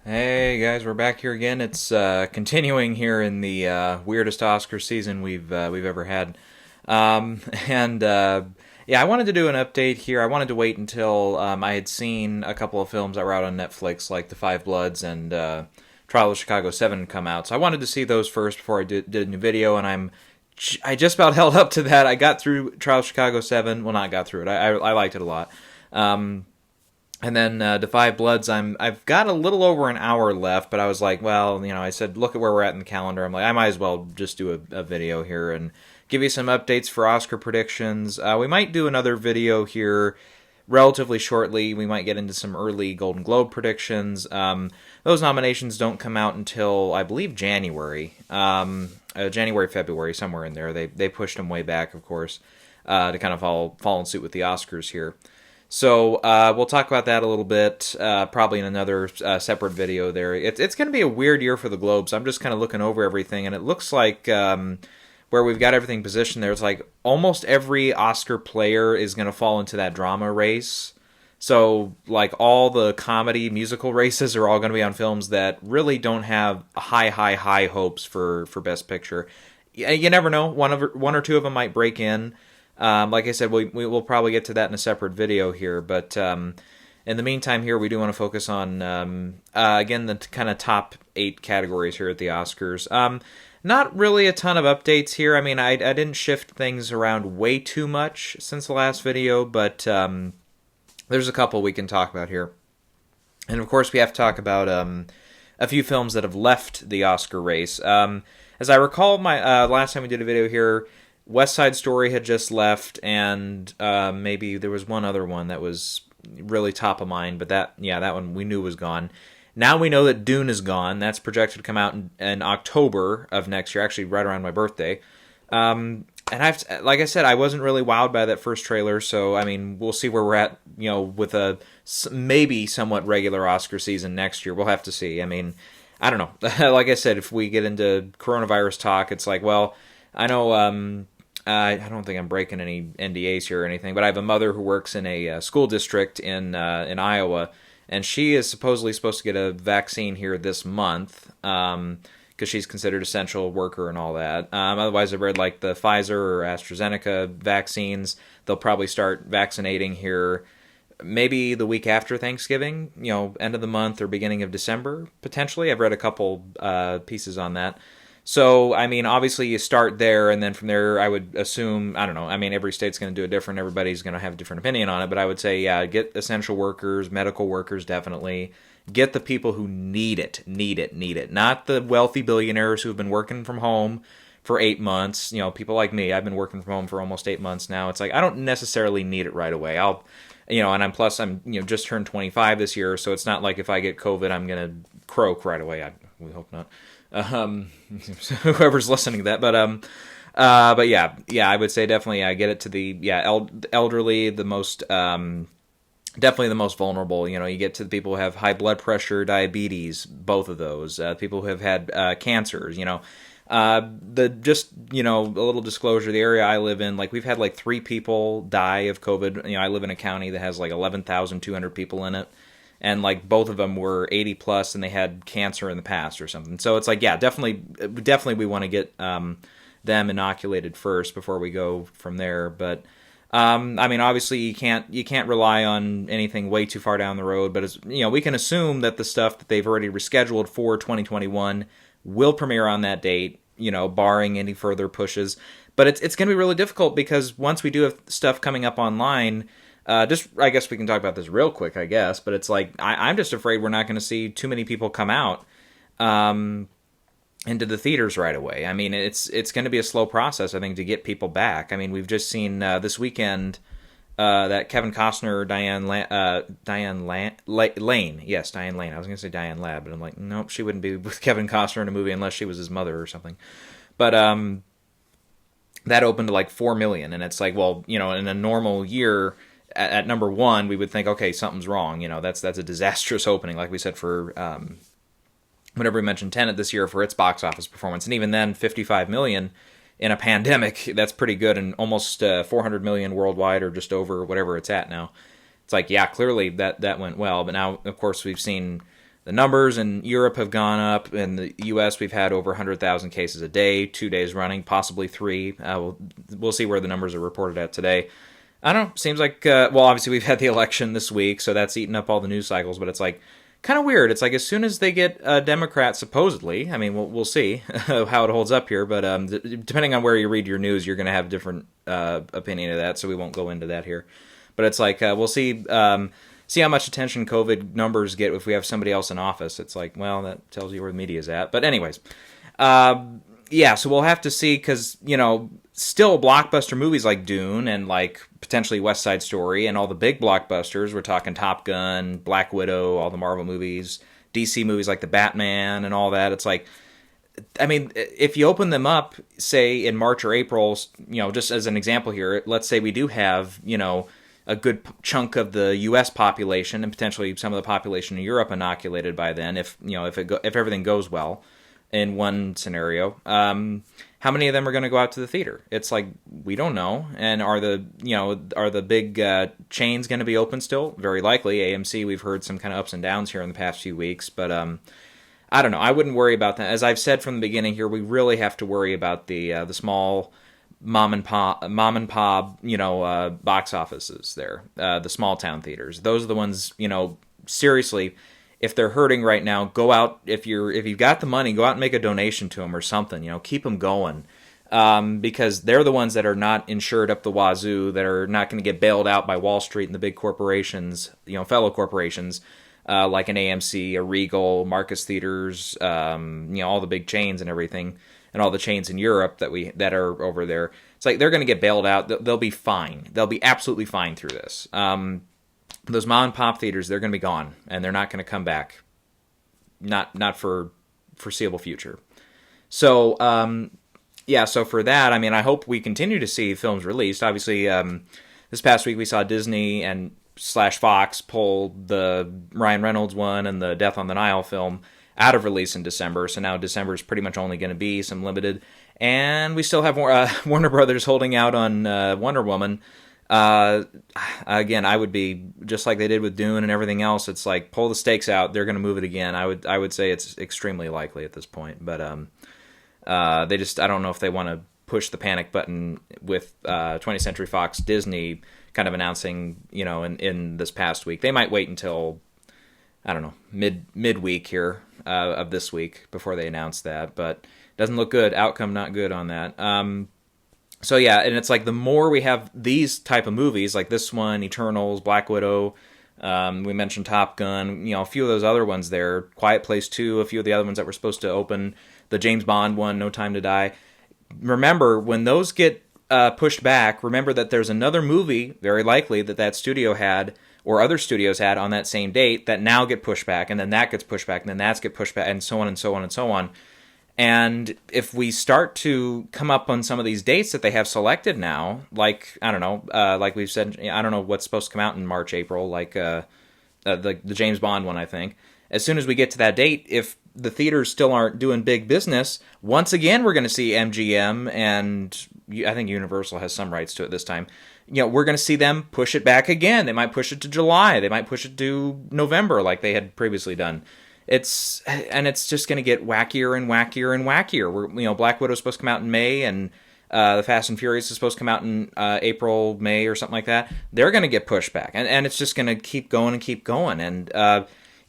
Hey guys, we're back here again. It's continuing here in the weirdest Oscar season we've ever had, and yeah, I wanted to do an update here. I wanted to wait until I had seen a couple of films that were out on Netflix, like The Five Bloods and Trial of Chicago 7 come out. So I wanted to see those first before I did a new video, and I just about held up to that. I got through Trial of Chicago 7. Well, not got through it. I liked it a lot. And then The Five Bloods, I've got a little over an hour left, but I was like, well, I said, look at where we're at in the calendar. I'm like, I might as well just do a video here and give you some updates for Oscar predictions. We might do another video here relatively shortly. We might get into some early Golden Globe predictions. Those nominations don't come out until, I believe, January. January, February, somewhere in there. They pushed them way back, of course, to kind of fall in suit with the Oscars here. So we'll talk about that a little bit, probably in another separate video there. It's going to be a weird year for the Globes. I'm just kind of looking over everything, and it looks like where we've got everything positioned there, it's like almost every Oscar player is going to fall into that drama race. So, like, all the comedy musical races are all going to be on films that really don't have high hopes for Best Picture. You never know. One or two of them might break in. Like I said, we will probably get to that in a separate video here, but in the meantime here, we do want to focus on, again, the kind of top 8 categories here at the Oscars. Not really a ton of updates here. I mean, I didn't shift things around way too much since the last video, but there's a couple we can talk about here. And of course, we have to talk about a few films that have left the Oscar race. As I recall, my last time we did a video here, West Side Story had just left, and maybe there was one other one that was really top of mind, but that one we knew was gone. Now we know that Dune is gone. That's projected to come out in October of next year, actually right around my birthday. And like I said, I wasn't really wowed by that first trailer, so I mean, we'll see where we're at, with a maybe somewhat regular Oscar season next year. We'll have to see. I mean, I don't know. Like I said, if we get into coronavirus talk, it's like, well, I know. I don't think I'm breaking any NDAs here or anything, but I have a mother who works in a school district in Iowa, and she is supposedly supposed to get a vaccine here this month because she's considered essential worker and all that. Otherwise, I've read like the Pfizer or AstraZeneca vaccines. They'll probably start vaccinating here maybe the week after Thanksgiving, end of the month or beginning of December, potentially. I've read a couple pieces on that. So, I mean, obviously you start there, and then from there, I would assume, I don't know, I mean, every state's going to do it different, everybody's going to have a different opinion on it, but I would say, yeah, get essential workers, medical workers, definitely. Get the people who need it. Not the wealthy billionaires who have been working from home for 8 months. People like me, I've been working from home for almost 8 months now. It's like, I don't necessarily need it right away. And I'm just turned 25 this year, so it's not like if I get COVID, I'm going to croak right away. We hope not. Whoever's listening to that, but yeah, I would say definitely get it to the elderly, the most definitely the most vulnerable. You get to the people who have high blood pressure, diabetes, both of those, people who have had cancers. A little disclosure: the area I live in, like we've had like 3 people die of COVID. I live in a county that has like 11,200 people in it. And like both of them were 80 plus, and they had cancer in the past or something. So it's like, yeah, definitely, we want to get them inoculated first before we go from there. But I mean, obviously, you can't rely on anything way too far down the road. But we can assume that the stuff that they've already rescheduled for 2021 will premiere on that date. Barring any further pushes. But it's going to be really difficult because once we do have stuff coming up online. I guess we can talk about this real quick, I guess, but it's like, I'm just afraid we're not going to see too many people come out into the theaters right away. I mean, it's going to be a slow process, I think, to get people back. I mean, we've just seen this weekend that Kevin Costner, Diane Lane. Yes, Diane Lane. I was going to say Diane Ladd, but I'm like, nope, she wouldn't be with Kevin Costner in a movie unless she was his mother or something. But that opened to like 4 million, and it's like, well, in a normal year, at number 1, we would think, okay, something's wrong. That's a disastrous opening, like we said for whenever we mentioned Tenet this year for its box office performance, and even then, 55 million in a pandemic, that's pretty good, and almost 400 million worldwide, or just over whatever it's at now. It's like, yeah, clearly that went well, but now, of course, we've seen the numbers in Europe have gone up. In the U.S., we've had over 100,000 cases a day, 2 days running, possibly 3. We'll see where the numbers are reported at today. I don't know. Seems like, well, obviously we've had the election this week, so that's eaten up all the news cycles, but it's like kind of weird. It's like as soon as they get a Democrat, supposedly, I mean, we'll see how it holds up here, but depending on where you read your news, you're going to have a different opinion of that, so we won't go into that here. But it's like, we'll see how much attention COVID numbers get if we have somebody else in office. It's like, well, that tells you where the media is at. But anyways, yeah, so we'll have to see, because, still blockbuster movies like Dune and like potentially West Side Story and all the big blockbusters, we're talking Top Gun, Black Widow, all the Marvel movies, DC movies like the Batman and all that. It's like, I mean, if you open them up, say in March or April, just as an example here, let's say we do have, a good chunk of the U.S. population and potentially some of the population in Europe inoculated by then, if everything goes well in one scenario. How many of them are going to go out to the theater? It's like, we don't know. And are the big chains going to be open still? Very likely. AMC, we've heard some kind of ups and downs here in the past few weeks, but I don't know. I wouldn't worry about that. As I've said from the beginning here, we really have to worry about the small mom and pop, box offices there, the small town theaters. Those are the ones, seriously, if they're hurting right now, go out. If you've got the money, go out and make a donation to them or something. Keep them going, because they're the ones that are not insured up the wazoo, that are not going to get bailed out by Wall Street and the big corporations, fellow corporations like an AMC, a Regal, Marcus Theaters, all the big chains and everything, and all the chains in Europe that are over there. It's like they're going to get bailed out. They'll be fine. They'll be absolutely fine through this. Those mom and pop theaters, they're going to be gone, and they're not going to come back. Not for foreseeable future. So, so for that, I mean, I hope we continue to see films released. Obviously, this past week we saw Disney and /Fox pull the Ryan Reynolds one and the Death on the Nile film out of release in December. So now December is pretty much only going to be some limited. And we still have Warner Brothers holding out on Wonder Woman. Again, I would be just like they did with Dune and everything else. It's like, pull the stakes out. They're going to move it again. I would say it's extremely likely at this point. But I don't know if they want to push the panic button with 20th Century Fox Disney kind of announcing, in this past week. They might wait until, I don't know, midweek here of this week before they announce that. But doesn't look good. Outcome not good on that. So yeah, and it's like the more we have these type of movies, like this one, Eternals, Black Widow, we mentioned Top Gun, a few of those other ones there, Quiet Place 2, a few of the other ones that were supposed to open, the James Bond one, No Time to Die. Remember, when those get pushed back, remember that there's another movie, very likely, that studio had, or other studios had on that same date, that now get pushed back, and then that gets pushed back, and then that gets pushed back, and so on and so on and so on. And if we start to come up on some of these dates that they have selected now, like, I don't know, like we've said, I don't know what's supposed to come out in March, April, like the James Bond one, I think. As soon as we get to that date, if the theaters still aren't doing big business, once again we're going to see MGM, and I think Universal has some rights to it this time. We're going to see them push it back again. They might push it to July. They might push it to November like they had previously done. It's just going to get wackier and wackier and wackier. Black Widow's supposed to come out in May, and the Fast and Furious is supposed to come out in April, May, or something like that. They're going to get pushed back, and it's just going to keep going and keep going. And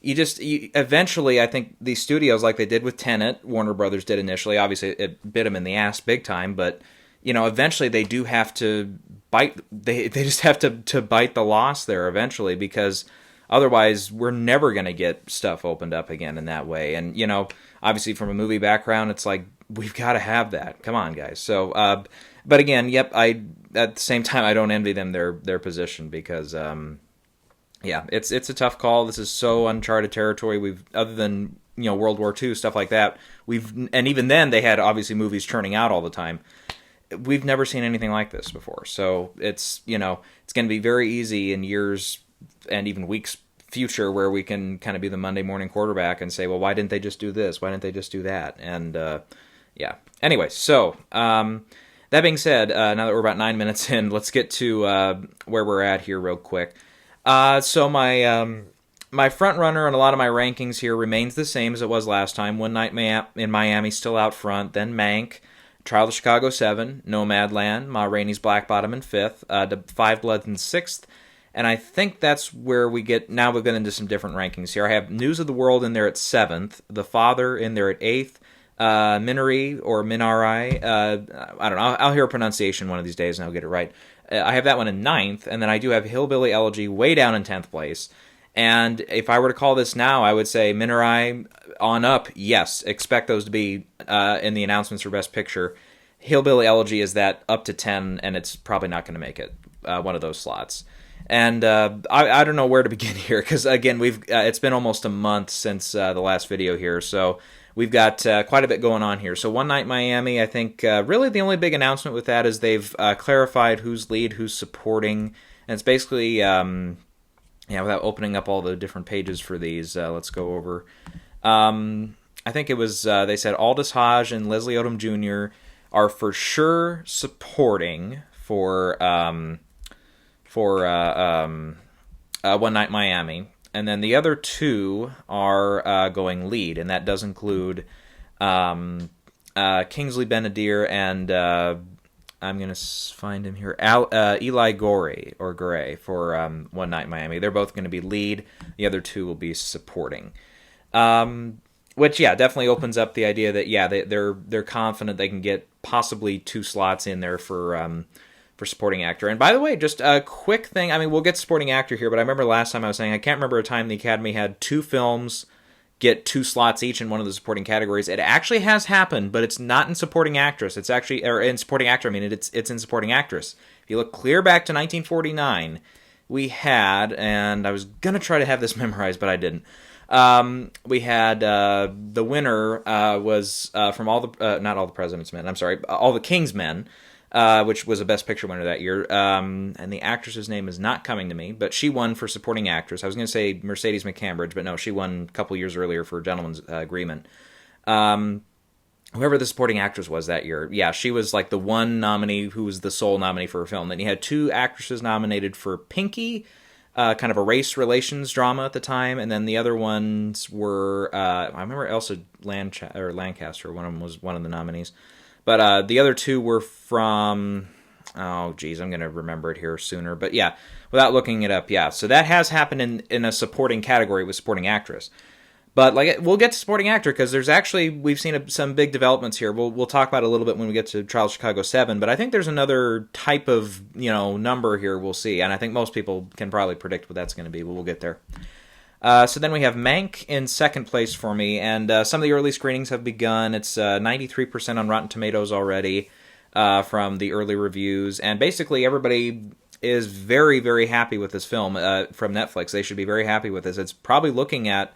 eventually, I think these studios, like they did with Tenet, Warner Brothers did initially. Obviously, it bit them in the ass big time, but eventually they do have to bite. They just have to bite the loss there eventually, because otherwise, we're never going to get stuff opened up again in that way. And, obviously from a movie background, it's like, we've got to have that. Come on, guys. So, but again, yep, at the same time, I don't envy them their position, because, it's a tough call. This is so uncharted territory. Other than, World War II, stuff like that, and even then, they had, obviously, movies churning out all the time. We've never seen anything like this before. So, it's going to be very easy in years and even weeks future where we can kind of be the Monday morning quarterback and say, well, why didn't they just do this? Why didn't they just do that? And anyway, so that being said, now that we're about 9 minutes in, let's get to where we're at here real quick. So my my front runner on a lot of my rankings here remains the same as it was last time. One Night in Miami still out front, then Mank, Trial of Chicago 7, Nomadland, Ma Rainey's Black Bottom in 5th, Five Bloods in 6th, and I think that's where we get into some different rankings here. I have News of the World in there at 7th, The Father in there at 8th, Minari or Minari, I don't know, I'll hear a pronunciation one of these days and I'll get it right. I have that one in 9th, and then I do have Hillbilly Elegy way down in 10th place. And if I were to call this now, I would say Minari on up, yes, expect those to be in the announcements for Best Picture. Hillbilly Elegy is that up to 10, and it's probably not going to make it, one of those slots. And I don't know where to begin here, because again, it's been almost a month since the last video here, so we've got quite a bit going on here. So One Night Miami, I think really the only big announcement with that is they've clarified who's lead, who's supporting, and it's basically, without opening up all the different pages for these, let's go over. I think it was, they said Aldous Hodge and Leslie Odom Jr. are for sure supporting for One Night Miami. And then the other two are going lead, and that does include Kingsley Ben-Adir and I'm going to find him here, Eli Gorey for One Night Miami. They're both going to be lead. The other two will be supporting. Which, definitely opens up the idea that, they're confident they can get possibly 2 slots in there for supporting actor. And by the way, just a quick thing, I mean, we'll get supporting actor here, but I remember last time I was saying, I can't remember a time the Academy had 2 films get 2 slots each in one of the supporting categories. It actually has happened, but it's not in supporting actress. It's actually, or in supporting actor, I mean, it's in supporting actress. If you look clear back to 1949, we had, and I was going to try to have this memorized, but I didn't. We had, the winner was from All the President's Men, All the King's Men, which was a Best Picture winner that year. And the actress's name is not coming to me, but she won for supporting actress. I was going to say Mercedes McCambridge, but no, she won a couple years earlier for Gentleman's Agreement. Whoever the supporting actress was that year, she was like the one nominee who was the sole nominee for a film. Then you had 2 actresses nominated for Pinky, kind of a race relations drama at the time, and then the other ones were, I remember Elsa Lancaster, one of them was one of the nominees. But the other 2 were from, I'm going to remember it here sooner. But without looking it up, so that has happened in a supporting category with supporting actress. But we'll get to supporting actor, because we've seen some big developments here. We'll talk about it a little bit when we get to Trial of Chicago 7, but I think there's another type of, number here we'll see. And I think most people can probably predict what that's going to be, but we'll get there. So then we have Mank in 2nd place for me, and some of the early screenings have begun. It's 93% on Rotten Tomatoes already from the early reviews, and basically everybody is very, very happy with this film from Netflix. They should be very happy with this. It's probably looking at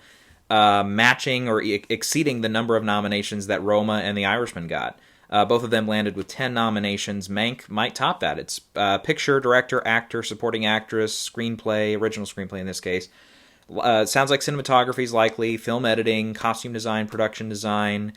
matching or exceeding the number of nominations that Roma and The Irishman got. Both of them landed with 10 nominations. Mank might top that. It's picture, director, actor, supporting actress, screenplay, original screenplay in this case. Sounds like cinematography is likely, film editing, costume design, production design,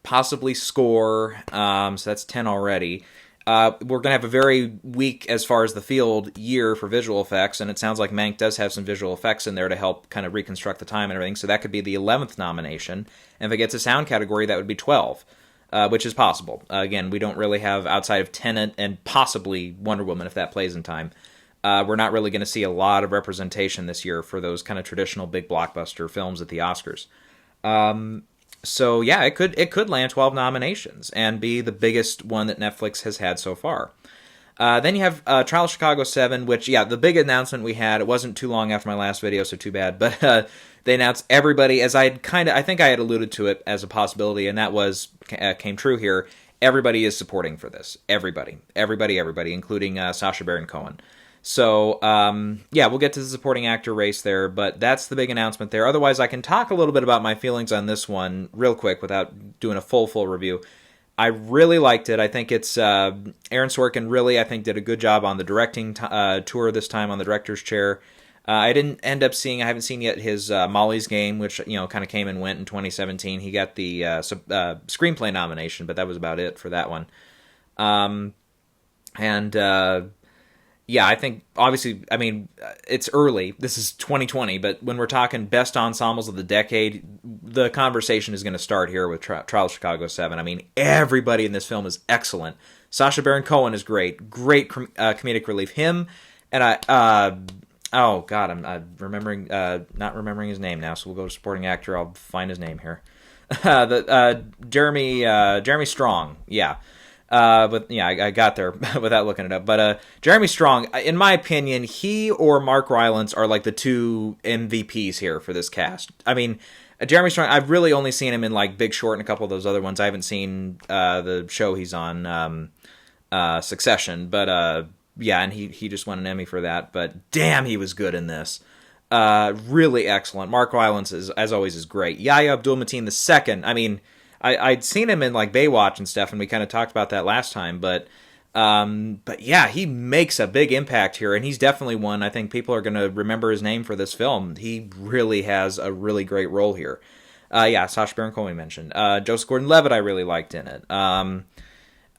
possibly score, so that's 10 already. We're going to have a very weak, as far as the field, year for visual effects, and it sounds like Mank does have some visual effects in there to help kind of reconstruct the time and everything, so that could be the 11th nomination. And if it gets a sound category, that would be 12, which is possible. Again, we don't really have, outside of Tenet and possibly Wonder Woman, if that plays in time, we're not really going to see a lot of representation this year for those kind of traditional big blockbuster films at the Oscars. So it could land 12 nominations and be the biggest one that Netflix has had so far. Then you have Trial of Chicago 7, which, the big announcement we had, it wasn't too long after my last video, so too bad, but they announced everybody, as I think I had alluded to it as a possibility, and that came true here. Everybody is supporting for this. Everybody, including Sacha Baron Cohen. So, we'll get to the supporting actor race there, but that's the big announcement there. Otherwise, I can talk a little bit about my feelings on this one real quick without doing a full review. I really liked it. I think it's, Aaron Sorkin really, I think, did a good job on the directing tour this time on the director's chair. I haven't seen yet his Molly's Game, which, kind of came and went in 2017. He got the screenplay nomination, but that was about it for that one. yeah, I think obviously, I mean, it's early. This is 2020, but when we're talking best ensembles of the decade, the conversation is going to start here with Trial of Chicago 7. I mean, everybody in this film is excellent. Sacha Baron Cohen is great, great comedic relief. Him and oh God, I'm remembering, not remembering his name now. So we'll go to supporting actor. I'll find his name here. Jeremy Strong, yeah. But yeah, I got there without looking it up. But Jeremy Strong, in my opinion, he or Mark Rylance are like the two MVPs here for this cast. I mean, Jeremy Strong, I've really only seen him in like Big Short and a couple of those other ones. I haven't seen the show he's on, Succession. But yeah, and he just won an Emmy for that. But damn, he was good in this. Really excellent. Mark Rylance, as always, is great. Yahya Abdul-Mateen II, I mean, I'd seen him in like Baywatch and stuff, and we kind of talked about that last time. But yeah, he makes a big impact here, and he's definitely one. I think people are going to remember his name for this film. He really has a really great role here. Yeah, Sacha Baron Cohen mentioned. Joseph Gordon-Levitt I really liked in it.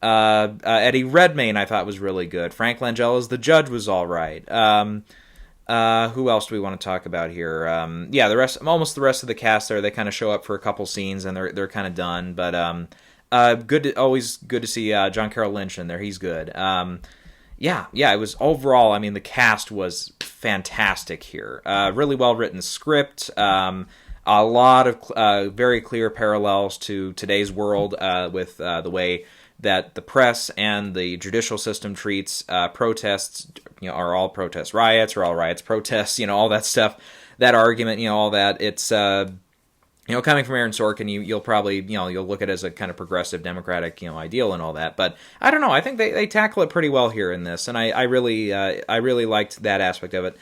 Eddie Redmayne I thought was really good. Frank Langella as the judge was all right. Who else do we want to talk about here? Yeah, almost the rest of the cast there, they kind of show up for a couple scenes and they're kind of done. But always good to see John Carroll Lynch in there. He's good. Yeah, it was overall. I mean, the cast was fantastic here. Really well written script. A lot of very clear parallels to today's world with the way that the press and the judicial system treats protests, are all protests riots, or all riots protests, all that stuff, that argument, all that. It's, coming from Aaron Sorkin, you'll probably, you'll look at it as a kind of progressive democratic, ideal and all that. But I don't know, I think they tackle it pretty well here in this, and I really liked that aspect of it.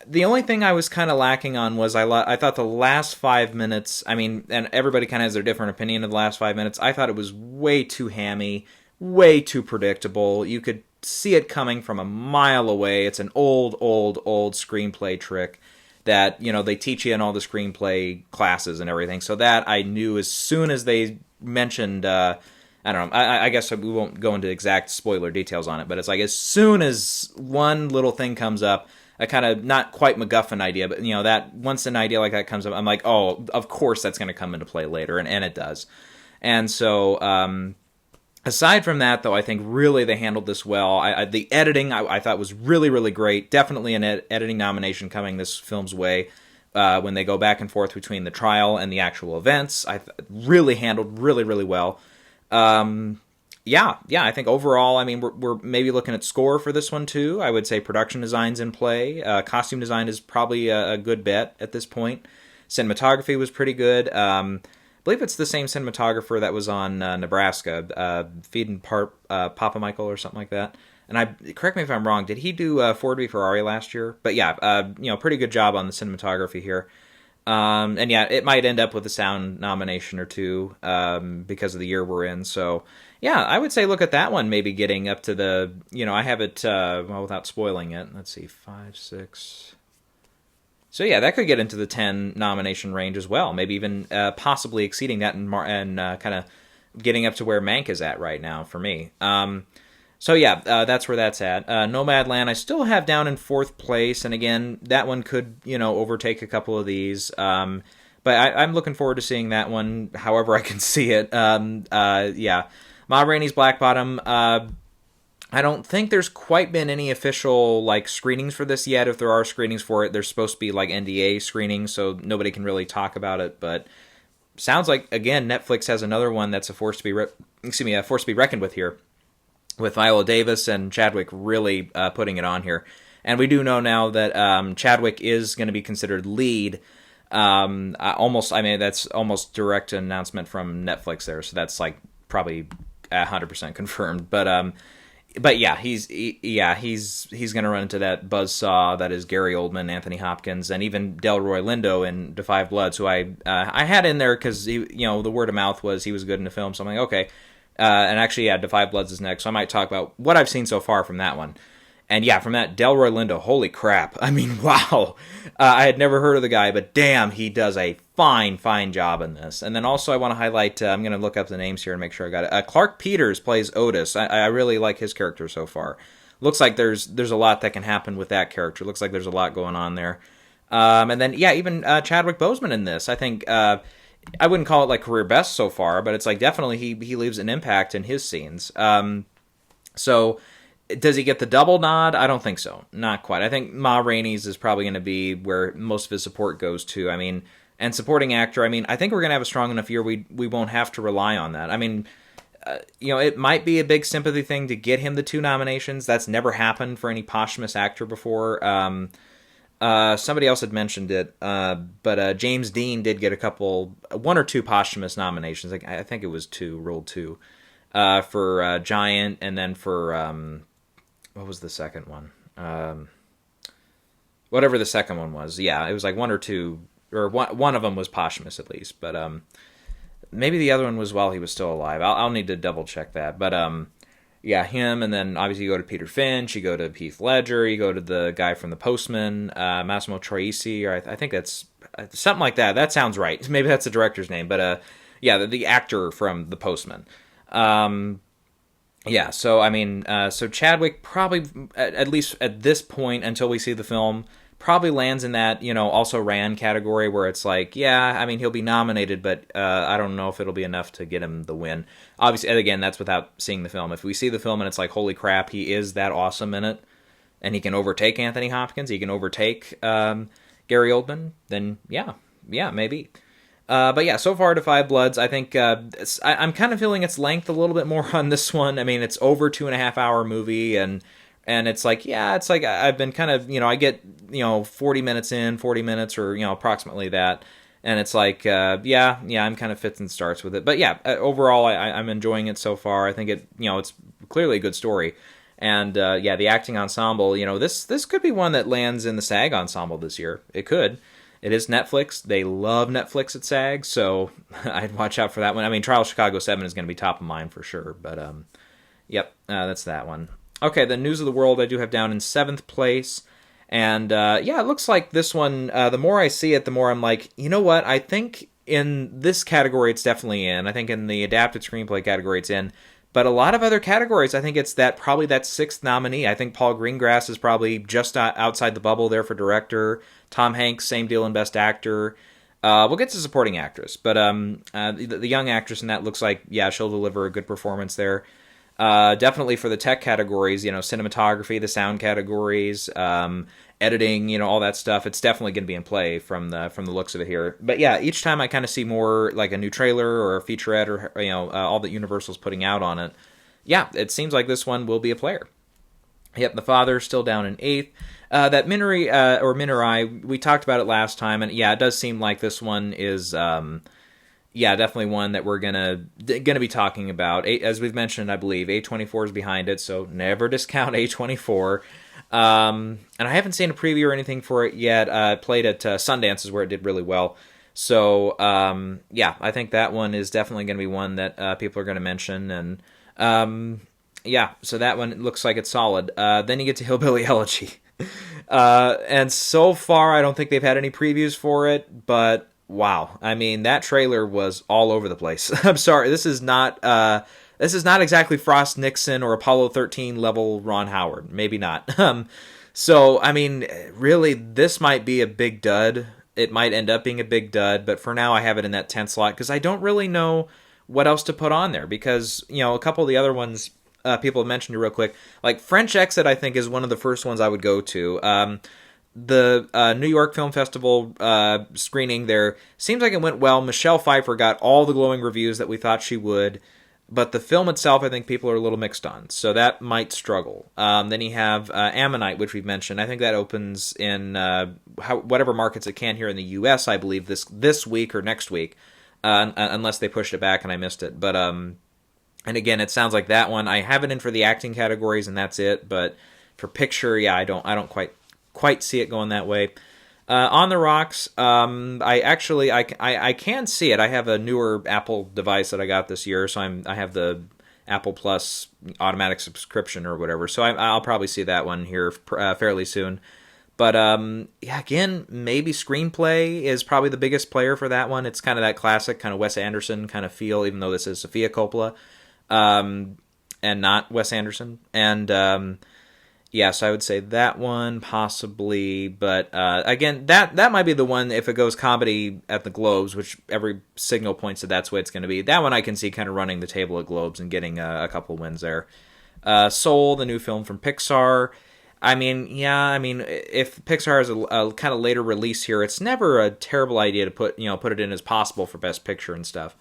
The only thing I was kind of lacking on was I thought the last 5 minutes, I mean, and everybody kind of has their different opinion of the last 5 minutes, I thought it was way too hammy, way too predictable. You could see it coming from a mile away. It's an old screenplay trick that, they teach you in all the screenplay classes and everything. So that I knew as soon as they mentioned, I don't know, I guess we won't go into exact spoiler details on it, but it's like as soon as one little thing comes up, a kind of not quite MacGuffin idea, but that once an idea like that comes up, I'm like, oh, of course that's going to come into play later, and it does. And so, aside from that, though, I think really they handled this well. The editing I thought was really, really great. Definitely an editing nomination coming this film's way when they go back and forth between the trial and the actual events. Really handled really, really well. Yeah, I think overall, I mean, we're maybe looking at score for this one, too. I would say production design's in play. Costume design is probably a good bet at this point. Cinematography was pretty good. I believe it's the same cinematographer that was on Nebraska, Feed Papa Michael or something like that. And correct me if I'm wrong, did he do Ford v Ferrari last year? But yeah, pretty good job on the cinematography here. And yeah, it might end up with a sound nomination or two because of the year we're in. So yeah, I would say look at that one, maybe getting up to the, I have it, without spoiling it. Let's see, 5, 6. So yeah, that could get into the 10 nomination range as well. Maybe even possibly exceeding that and kind of getting up to where Mank is at right now for me. So yeah, that's where that's at. Nomadland I still have down in 4th place, and again, that one could, overtake a couple of these. But I'm looking forward to seeing that one however I can see it. Yeah. Ma Rainey's Black Bottom, I don't think there's quite been any official, screenings for this yet. If there are screenings for it, there's supposed to be, NDA screenings, so nobody can really talk about it, but sounds like, again, Netflix has another one that's a force to be reckoned with here, with Viola Davis and Chadwick really putting it on here. And we do know now that Chadwick is going to be considered lead. That's almost direct announcement from Netflix there, so that's probably 100% confirmed. But yeah, he's going to run into that buzzsaw that is Gary Oldman, Anthony Hopkins, and even Delroy Lindo in Da 5 Bloods, who I had in there because the word of mouth was he was good in the film. So I'm like, okay. And actually, yeah, Da 5 Bloods is next, so I might talk about what I've seen so far from that one. And yeah, from that, Delroy Lindo, holy crap. I mean, wow. I had never heard of the guy, but damn, he does a fine job in this. And then also I want to highlight, I'm going to look up the names here and make sure I got it. Clark Peters plays Otis. I really like his character so far. looks like there's a lot that can happen with that character. Looks like there's a lot going on there. And then yeah, even Chadwick Boseman in this, I think I wouldn't call it like career best so far, but it's like definitely he leaves an impact in his scenes. So does he get the double nod? I don't think so. Not quite. I think Ma Rainey's is probably going to be where most of his support goes to. I mean, and supporting actor, I mean, I think we're going to have a strong enough year we won't have to rely on that. I mean, it might be a big sympathy thing to get him the 2 nominations. That's never happened for any posthumous actor before. Somebody else had mentioned it, but James Dean did get 1 or 2 posthumous nominations. I think it was 2, ruled 2, for Giant, and then for what was the second one? Whatever the second one was. Yeah, it was like 1 or 2, or one of them was posthumous at least. But maybe the other one was while he was still alive. I'll need to double check that. But yeah, him, and then obviously you go to Peter Finch, you go to Heath Ledger, you go to the guy from The Postman, Massimo Troisi, or I think that's something like that. That sounds right. Maybe that's the director's name. But yeah, the actor from The Postman. Yeah, so I mean, so Chadwick probably, at least at this point until we see the film, probably lands in that, also ran category where it's like, yeah, I mean, he'll be nominated, but I don't know if it'll be enough to get him the win. Obviously, and again, that's without seeing the film. If we see the film and it's like, holy crap, he is that awesome in it, and he can overtake Anthony Hopkins, he can overtake Gary Oldman, then yeah, maybe. But yeah, so far to Five Bloods, I think I'm kind of feeling its length a little bit more on this one. I mean, it's over 2.5 hour movie, and it's like, yeah, it's like I've been kind of, I get 40 minutes in, 40 minutes, or approximately that, and it's like yeah, I'm kind of fits and starts with it. But yeah, overall, I'm enjoying it so far. I think it's clearly a good story, and yeah, the acting ensemble, this could be one that lands in the SAG ensemble this year. It could. It is Netflix. They love Netflix at SAG, so I'd watch out for that one. I mean, Trial of Chicago 7 is going to be top of mind for sure, but yep, that's that one. Okay, the News of the World I do have down in 7th place, and yeah, it looks like this one, the more I see it, the more I'm like, you know what, I think in this category it's definitely in. I think in the adapted screenplay category it's in, but a lot of other categories, I think it's probably that 6th nominee. I think Paul Greengrass is probably just outside the bubble there for director. Tom Hanks, same deal in Best Actor. We'll get to supporting actress, but the young actress in that looks like, yeah, she'll deliver a good performance there. Definitely for the tech categories, cinematography, the sound categories, editing, all that stuff. It's definitely going to be in play from the looks of it here. But yeah, each time I kind of see more like a new trailer or a featurette or all that Universal's putting out on it. Yeah, it seems like this one will be a player. Yep, The Father still down in 8th. That Minari, we talked about it last time, and yeah, it does seem like this one is, definitely one that we're gonna be talking about. As we've mentioned, I believe A24 is behind it, so never discount A24. And I haven't seen a preview or anything for it yet. I played at Sundance, is where it did really well. So yeah, I think that one is definitely going to be one that people are going to mention, and yeah, so that one looks like it's solid. Then you get to Hillbilly Elegy. And so far, I don't think they've had any previews for it, but wow. I mean, that trailer was all over the place. I'm sorry, this is not exactly Frost Nixon or Apollo 13 level Ron Howard. Maybe not. So, I mean, really, this might be a big dud. It might end up being a big dud, but for now, I have it in that 10th slot because I don't really know what else to put on there because, a couple of the other ones people have mentioned it real quick. Like French Exit, I think, is one of the first ones I would go to. The New York Film Festival screening there seems like it went well. Michelle Pfeiffer got all the glowing reviews that we thought she would, but the film itself, I think people are a little mixed on, so that might struggle. Then you have Ammonite, which we've mentioned. I think that opens in whatever markets it can here in the U.S., I believe, this week or next week, unless they pushed it back and I missed it. But and again, it sounds like that one. I have it in for the acting categories, and that's it. But for picture, yeah, I don't quite see it going that way. On the Rocks, I can see it. I have a newer Apple device that I got this year, so I have the Apple Plus automatic subscription or whatever. So I'll probably see that one here fairly soon. But yeah, again, maybe Screenplay is probably the biggest player for that one. It's kind of that classic kind of Wes Anderson kind of feel, even though this is Sofia Coppola. And not Wes Anderson. And Yes, I would say that one possibly, but again, that might be the one if it goes comedy at the Globes, which every signal points to that's what it's going to be. That one I can see kind of running the table at Globes and getting a couple wins there. Soul, the new film from Pixar. I mean, yeah, I mean, if Pixar has a kind of later release here, it's never a terrible idea to put it in as possible for Best Picture and stuff.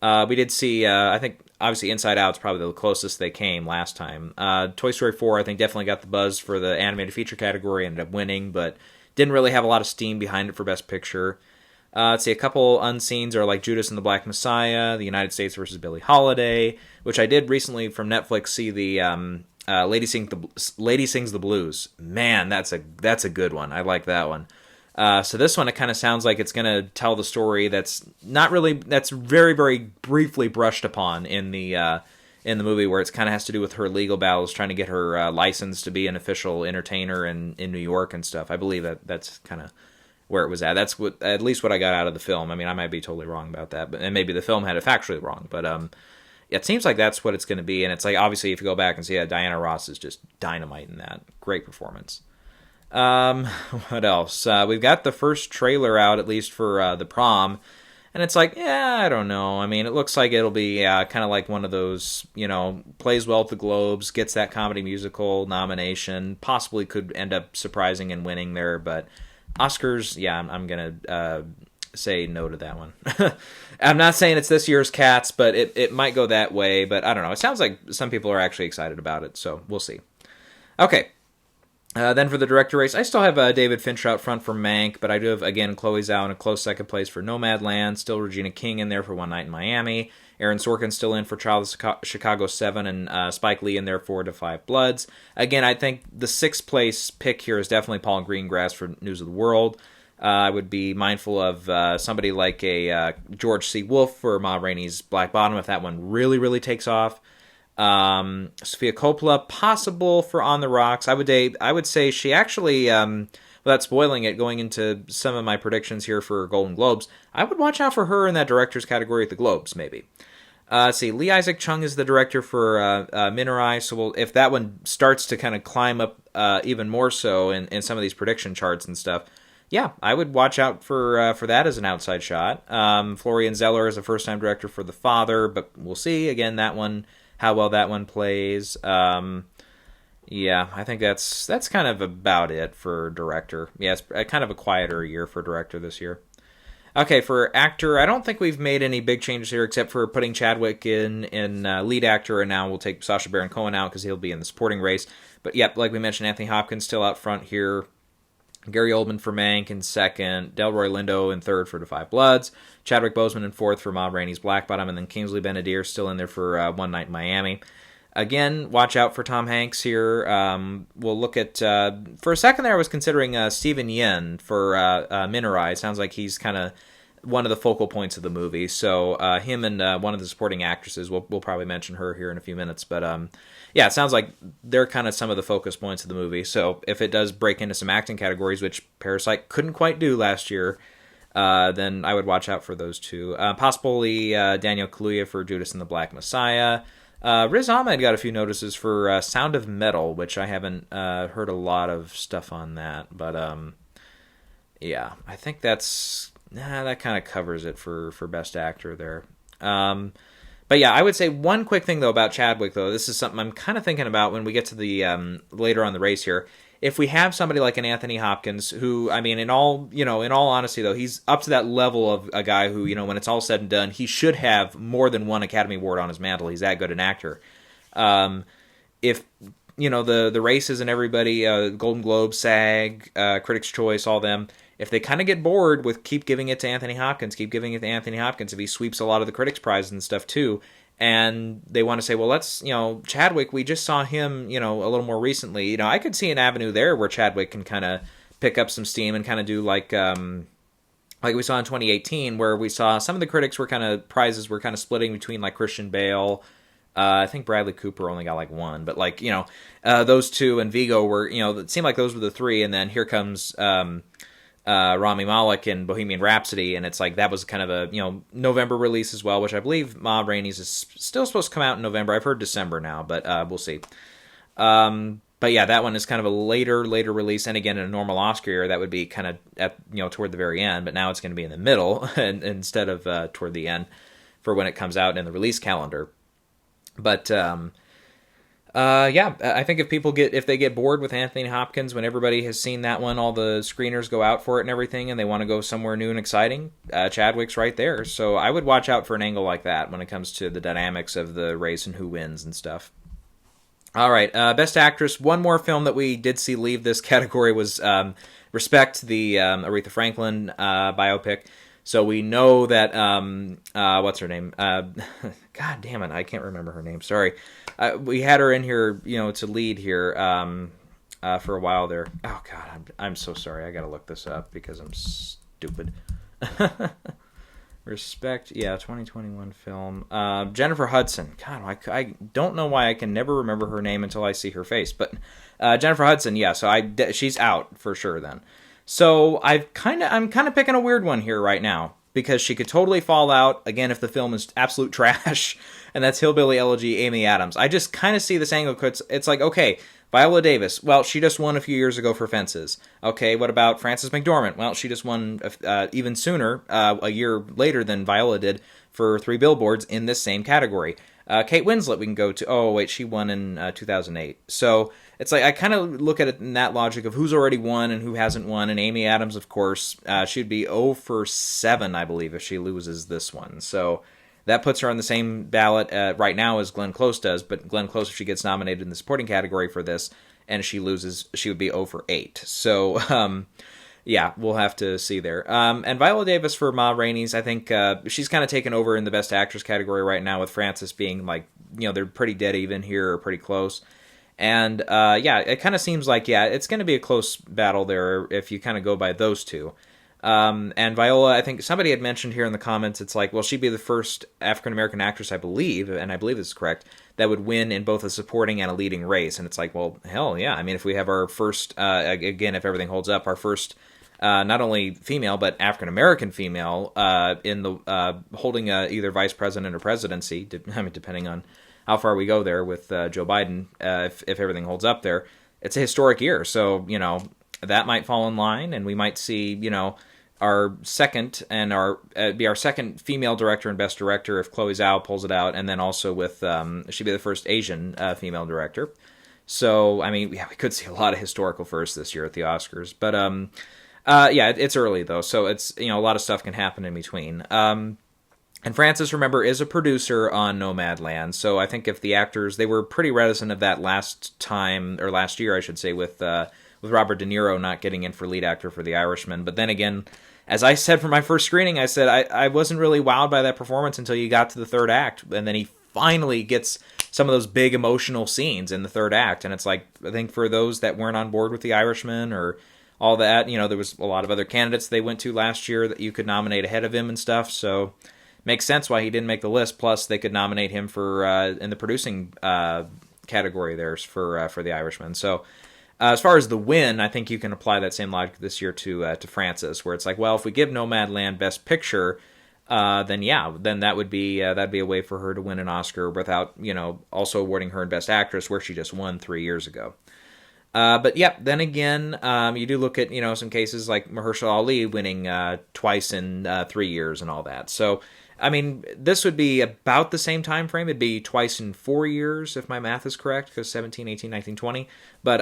We did see, I think, obviously Inside Out's probably the closest they came last time. Toy Story 4, I think, definitely got the buzz for the animated feature category, ended up winning, but didn't really have a lot of steam behind it for Best Picture. Let's see, a couple unseens are like Judas and the Black Messiah, The United States versus Billie Holiday, which I did recently from Netflix see the Lady Sings the Blues. Man, that's a good one. I like that one. So this one, it kind of sounds like it's going to tell the story that's very, very briefly brushed upon in the movie, where it's kind of has to do with her legal battles, trying to get her license to be an official entertainer in New York and stuff. I believe that's kind of where it was at. That's at least what I got out of the film. I mean, I might be totally wrong about that, and maybe the film had it factually wrong, but it seems like that's what it's going to be. And it's like, obviously, if you go back and see that, Diana Ross is just dynamite in that. Great performance. What else? We've got the first trailer out, at least for The Prom, and it's like, yeah, I don't know. I mean, it looks like it'll be kind of like one of those, plays well at the Globes, gets that comedy musical nomination, possibly could end up surprising and winning there, but Oscars, yeah, I'm gonna say no to that one. I'm not saying it's this year's Cats, but it might go that way, but I don't know. It sounds like some people are actually excited about it, so we'll see. Okay. Then for the director race, I still have David Fincher out front for Mank, but I do have, again, Chloe Zhao in a close second place for Nomadland, still Regina King in there for One Night in Miami, Aaron Sorkin still in for Child of Chicago 7, and Spike Lee in there for To Five Bloods. Again, I think the sixth place pick here is definitely Paul Greengrass for News of the World. I would be mindful of somebody like a George C. Wolfe for Ma Rainey's Black Bottom if that one really, really takes off. Sofia Coppola, possible for On the Rocks. I would say she actually, without spoiling it, going into some of my predictions here for Golden Globes, I would watch out for her in that director's category at the Globes, maybe. Let's see, Lee Isaac Chung is the director for Minerai, so if that one starts to kind of climb up even more so in some of these prediction charts and stuff, yeah, I would watch out for that as an outside shot. Florian Zeller is a first-time director for The Father, but we'll see. Again, that one, how well that one plays. Yeah, I think that's kind of about it for director. Yeah, it's kind of a quieter year for director this year. Okay, for actor, I don't think we've made any big changes here except for putting Chadwick in lead actor, and now we'll take Sacha Baron Cohen out because he'll be in the supporting race. But yep, like we mentioned, Anthony Hopkins still out front here. Gary Oldman for Mank in second, Delroy Lindo in third for To Five Bloods, Chadwick Boseman in fourth for Ma Rainey's Black Bottom, and then Kingsley Ben-Adir still in there for One Night in Miami. Again, watch out for Tom Hanks here. We'll look at, for a second there I was considering Steven Yeun for Minerai. It sounds like he's kind of one of the focal points of the movie. So him and one of the supporting actresses, we'll probably mention her here in a few minutes, but yeah, it sounds like they're kind of some of the focus points of the movie. So if it does break into some acting categories, which Parasite couldn't quite do last year, then I would watch out for those two. Possibly Daniel Kaluuya for Judas and the Black Messiah. Riz Ahmed got a few notices for Sound of Metal, which I haven't heard a lot of stuff on that. But yeah, I think that kind of covers it for Best Actor there. But yeah, I would say one quick thing, though, about Chadwick, though. This is something I'm kind of thinking about when we get to the later on the race here. If we have somebody like an Anthony Hopkins, who, I mean, in all honesty, though, he's up to that level of a guy who, when it's all said and done, he should have more than one Academy Award on his mantle. He's that good an actor. If, the races and everybody, Golden Globe, SAG, Critics' Choice, all them, if they kind of get bored with keep giving it to Anthony Hopkins, if he sweeps a lot of the critics' prizes and stuff too, and they want to say, well, let's, Chadwick, we just saw him, a little more recently. I could see an avenue there where Chadwick can kind of pick up some steam and kind of do like we saw in 2018, where we saw some of the critics prizes were kind of splitting between like Christian Bale. I think Bradley Cooper only got like one, but like, those two and Vigo were, it seemed like those were the three, and then here comes Rami Malek in Bohemian Rhapsody, and it's like that was kind of a November release as well, which I believe Ma Rainey's is still supposed to come out in November. I've heard December now, but we'll see. But yeah, that one is kind of a later release, and again, in a normal Oscar year, that would be kind of at toward the very end. But now it's going to be in the middle and, instead of toward the end for when it comes out in the release calendar. But yeah, I think if they get bored with Anthony Hopkins when everybody has seen that one, all the screeners go out for it and everything, and they want to go somewhere new and exciting, Chadwick's right there. So I would watch out for an angle like that when it comes to the dynamics of the race and who wins and stuff. All right, Best Actress. One more film that we did see leave this category was Respect, the Aretha Franklin biopic. So we know that, what's her name? God damn it, I can't remember her name. Sorry. We had her in here, to lead here for a while there. Oh, God, I'm so sorry. I got to look this up because I'm stupid. Respect, yeah, 2021 film. Jennifer Hudson. God, I don't know why I can never remember her name until I see her face. But Jennifer Hudson, yeah, so she's out for sure then. So I'm kind of picking a weird one here right now because she could totally fall out again if the film is absolute trash, and that's Hillbilly Elegy, Amy Adams. I just kind of see this angle. It's like, okay, Viola Davis. Well, she just won a few years ago for Fences. Okay, what about Frances McDormand? Well, she just won even sooner, a year later than Viola did, for 3 Billboards in this same category. Kate Winslet, we can go to. Oh wait, she won in 2008. So it's like I kind of look at it in that logic of who's already won and who hasn't won. And Amy Adams, of course, she'd be 0 for 7, I believe, if she loses this one. So that puts her on the same ballot right now as Glenn Close does. But Glenn Close, if she gets nominated in the supporting category for this and she loses, she would be 0 for 8. So yeah, we'll have to see there. And Viola Davis for Ma Rainey's, I think she's kind of taken over in the Best Actress category right now, with Frances being like, they're pretty dead even here, or pretty close. And yeah, it kind of seems like, yeah, it's going to be a close battle there if you kind of go by those two. And Viola, I think somebody had mentioned here in the comments, it's like, well, she'd be the first African-American actress, I believe, and I believe this is correct, that would win in both a supporting and a leading race. And it's like, well, hell yeah. I mean, if we have our first, again, if everything holds up, our first not only female, but African-American female in the holding either vice president or presidency, depending on how far we go there with Joe Biden, if everything holds up there, it's a historic year. So, that might fall in line, and we might see, our second and be our second female director and best director if Chloe Zhao pulls it out, and then also with she'd be the first Asian female director. So I mean, yeah, we could see a lot of historical firsts this year at the Oscars, but yeah, it's early though, so it's a lot of stuff can happen in between. And Frances, remember, is a producer on Nomadland, so I think if the actors, they were pretty reticent of that last year, I should say, with Robert De Niro not getting in for lead actor for The Irishman. But then again, as I said for my first screening, I said I wasn't really wowed by that performance until you got to the third act, and then he finally gets some of those big emotional scenes in the third act, and it's like, I think for those that weren't on board with The Irishman or all that, there was a lot of other candidates they went to last year that you could nominate ahead of him and stuff, so makes sense why he didn't make the list. Plus, they could nominate him for in the producing category there for The Irishman. So as far as the win, I think you can apply that same logic this year to Frances, where it's like, well, if we give Nomadland Best Picture, then that would be that'd be a way for her to win an Oscar without also awarding her Best Actress, where she just won 3 years ago. But yeah, then again, you do look at some cases like Mahershala Ali winning twice in 3 years and all that. So I mean, this would be about the same time frame. It'd be twice in 4 years, if my math is correct, because 17, 18, 19, 20. But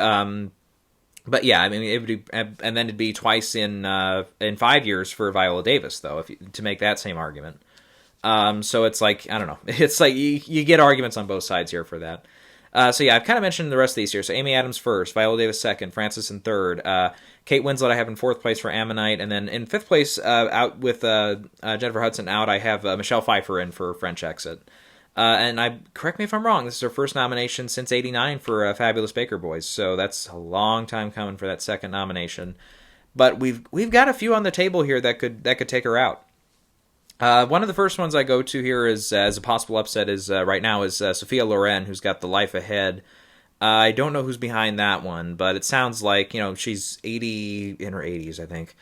yeah, I mean, it would be, and then it'd be twice in 5 years for Viola Davis, though, to make that same argument. So it's like, I don't know. It's like you get arguments on both sides here for that. So yeah, I've kind of mentioned the rest of these here. So Amy Adams first, Viola Davis second, Frances in third, Kate Winslet I have in fourth place for Ammonite, and then in fifth place, out with Jennifer Hudson out, I have Michelle Pfeiffer in for French Exit. And correct me if I'm wrong, this is her first nomination since '89 for Fabulous Baker Boys, so that's a long time coming for that second nomination. But we've got a few on the table here that could take her out. One of the first ones I go to here is as a possible upset is right now is Sophia Loren, who's got The Life Ahead. I don't know who's behind that one, but it sounds like she's 80 in her 80s, I think.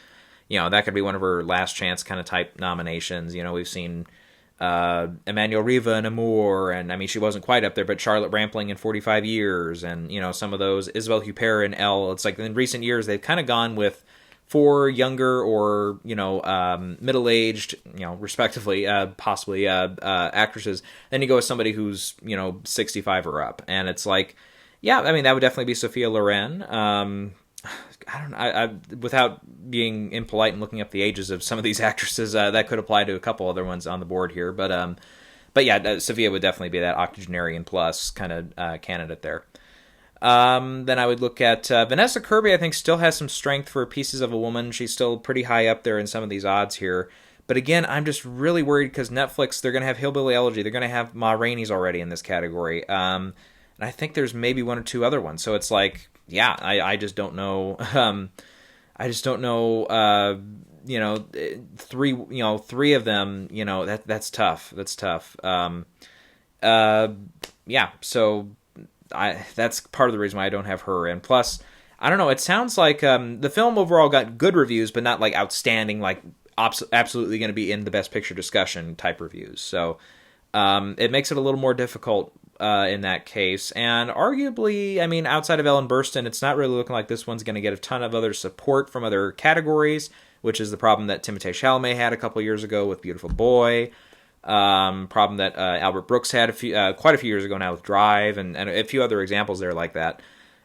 That could be one of her last chance kind of type nominations. We've seen Emmanuel Riva in Amour, and I mean, she wasn't quite up there, but Charlotte Rampling in 45 Years, and, you know, some of those, Isabelle Huppert in Elle. It's like in recent years, they've kind of gone with 4 younger or, you know, middle-aged, you know, respectively, possibly, actresses. Then you go with somebody who's, you know, 65 or up. And it's like, yeah, I mean, that would definitely be Sophia Loren. I don't know, I without being impolite and looking up the ages of some of these actresses, that could apply to a couple other ones on the board here. But yeah, Sophia would definitely be that octogenarian plus kind of candidate there. Then I would look at Vanessa Kirby. I think still has some strength for Pieces of a Woman. She's still pretty high up there in some of these odds here. But again, I'm just really worried because Netflix, they're going to have Hillbilly Elegy. They're going to have Ma Rainey's already in this category. And I think there's maybe 1 or 2 other ones. So it's like, yeah, I just don't know. I just don't know. You know, 3 of them. You know, that's tough. That's tough. Yeah. So that's part of the reason why I don't have her in. Plus, I don't know. It sounds like the film overall got good reviews, but not like outstanding, like absolutely going to be in the Best Picture discussion type reviews. So it makes it a little more difficult in that case. And arguably, I mean, outside of Ellen Burstyn, it's not really looking like this one's going to get a ton of other support from other categories, which is the problem that Timothée Chalamet had a couple years ago with Beautiful Boy. Problem that Albert Brooks had quite a few years ago now with Drive, and a few other examples there like that.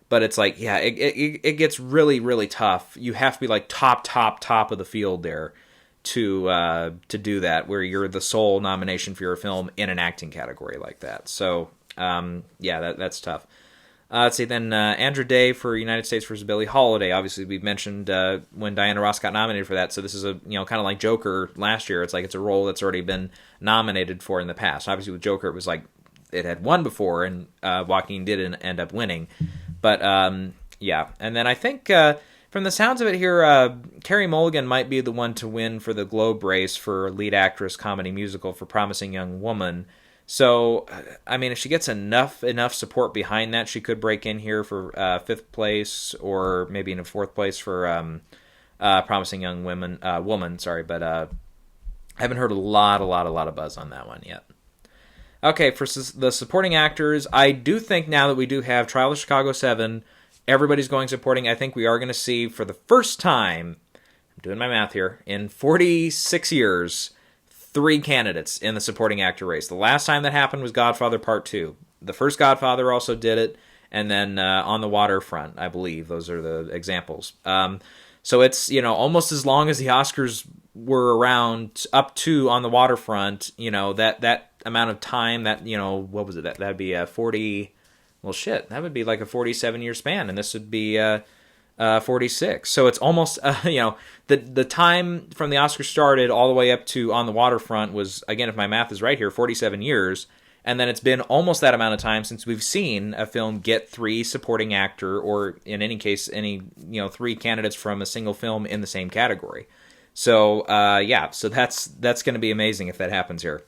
But it's like, yeah, it gets really, really tough. You have to be like top of the field there to do that, where you're the sole nomination for your film in an acting category like that. So yeah, that's tough. Let's see, then Andra Day for United States versus Billie Holiday. Obviously, we've mentioned when Diana Ross got nominated for that. So this is a, you know, kind of like Joker last year. It's like it's a role that's already been nominated for in the past. Obviously, with Joker, it was like it had won before, and Joaquin did end up winning. But yeah, and then I think from the sounds of it here, Carey Mulligan might be the one to win for the Globe race for lead actress comedy musical for Promising Young Woman. So, I mean, if she gets enough support behind that, she could break in here for 5th place, or maybe in a 4th place for Promising Young Woman. Sorry, but I haven't heard a lot of buzz on that one yet. Okay, for the supporting actors, I do think now that we do have Trial of Chicago 7, everybody's going supporting. I think we are going to see for the first time, I'm doing my math here, in 46 years, 3 candidates in the supporting actor race. The last time that happened was Godfather Part 2. The first Godfather also did it, and then On the Waterfront, I believe. Those are the examples. So it's, you know, almost as long as the Oscars were around up to On the Waterfront, you know, that amount of time, that, you know, what was it? That'd be 40, well, shit, that would be like a 47-year span, and this would be 46. So it's almost, you know, the time from the Oscars started all the way up to On the Waterfront was, again, if my math is right here, 47 years. And then it's been almost that amount of time since we've seen a film get 3 supporting actor, or in any case, 3 candidates from a single film in the same category. So, yeah, so that's going to be amazing if that happens here.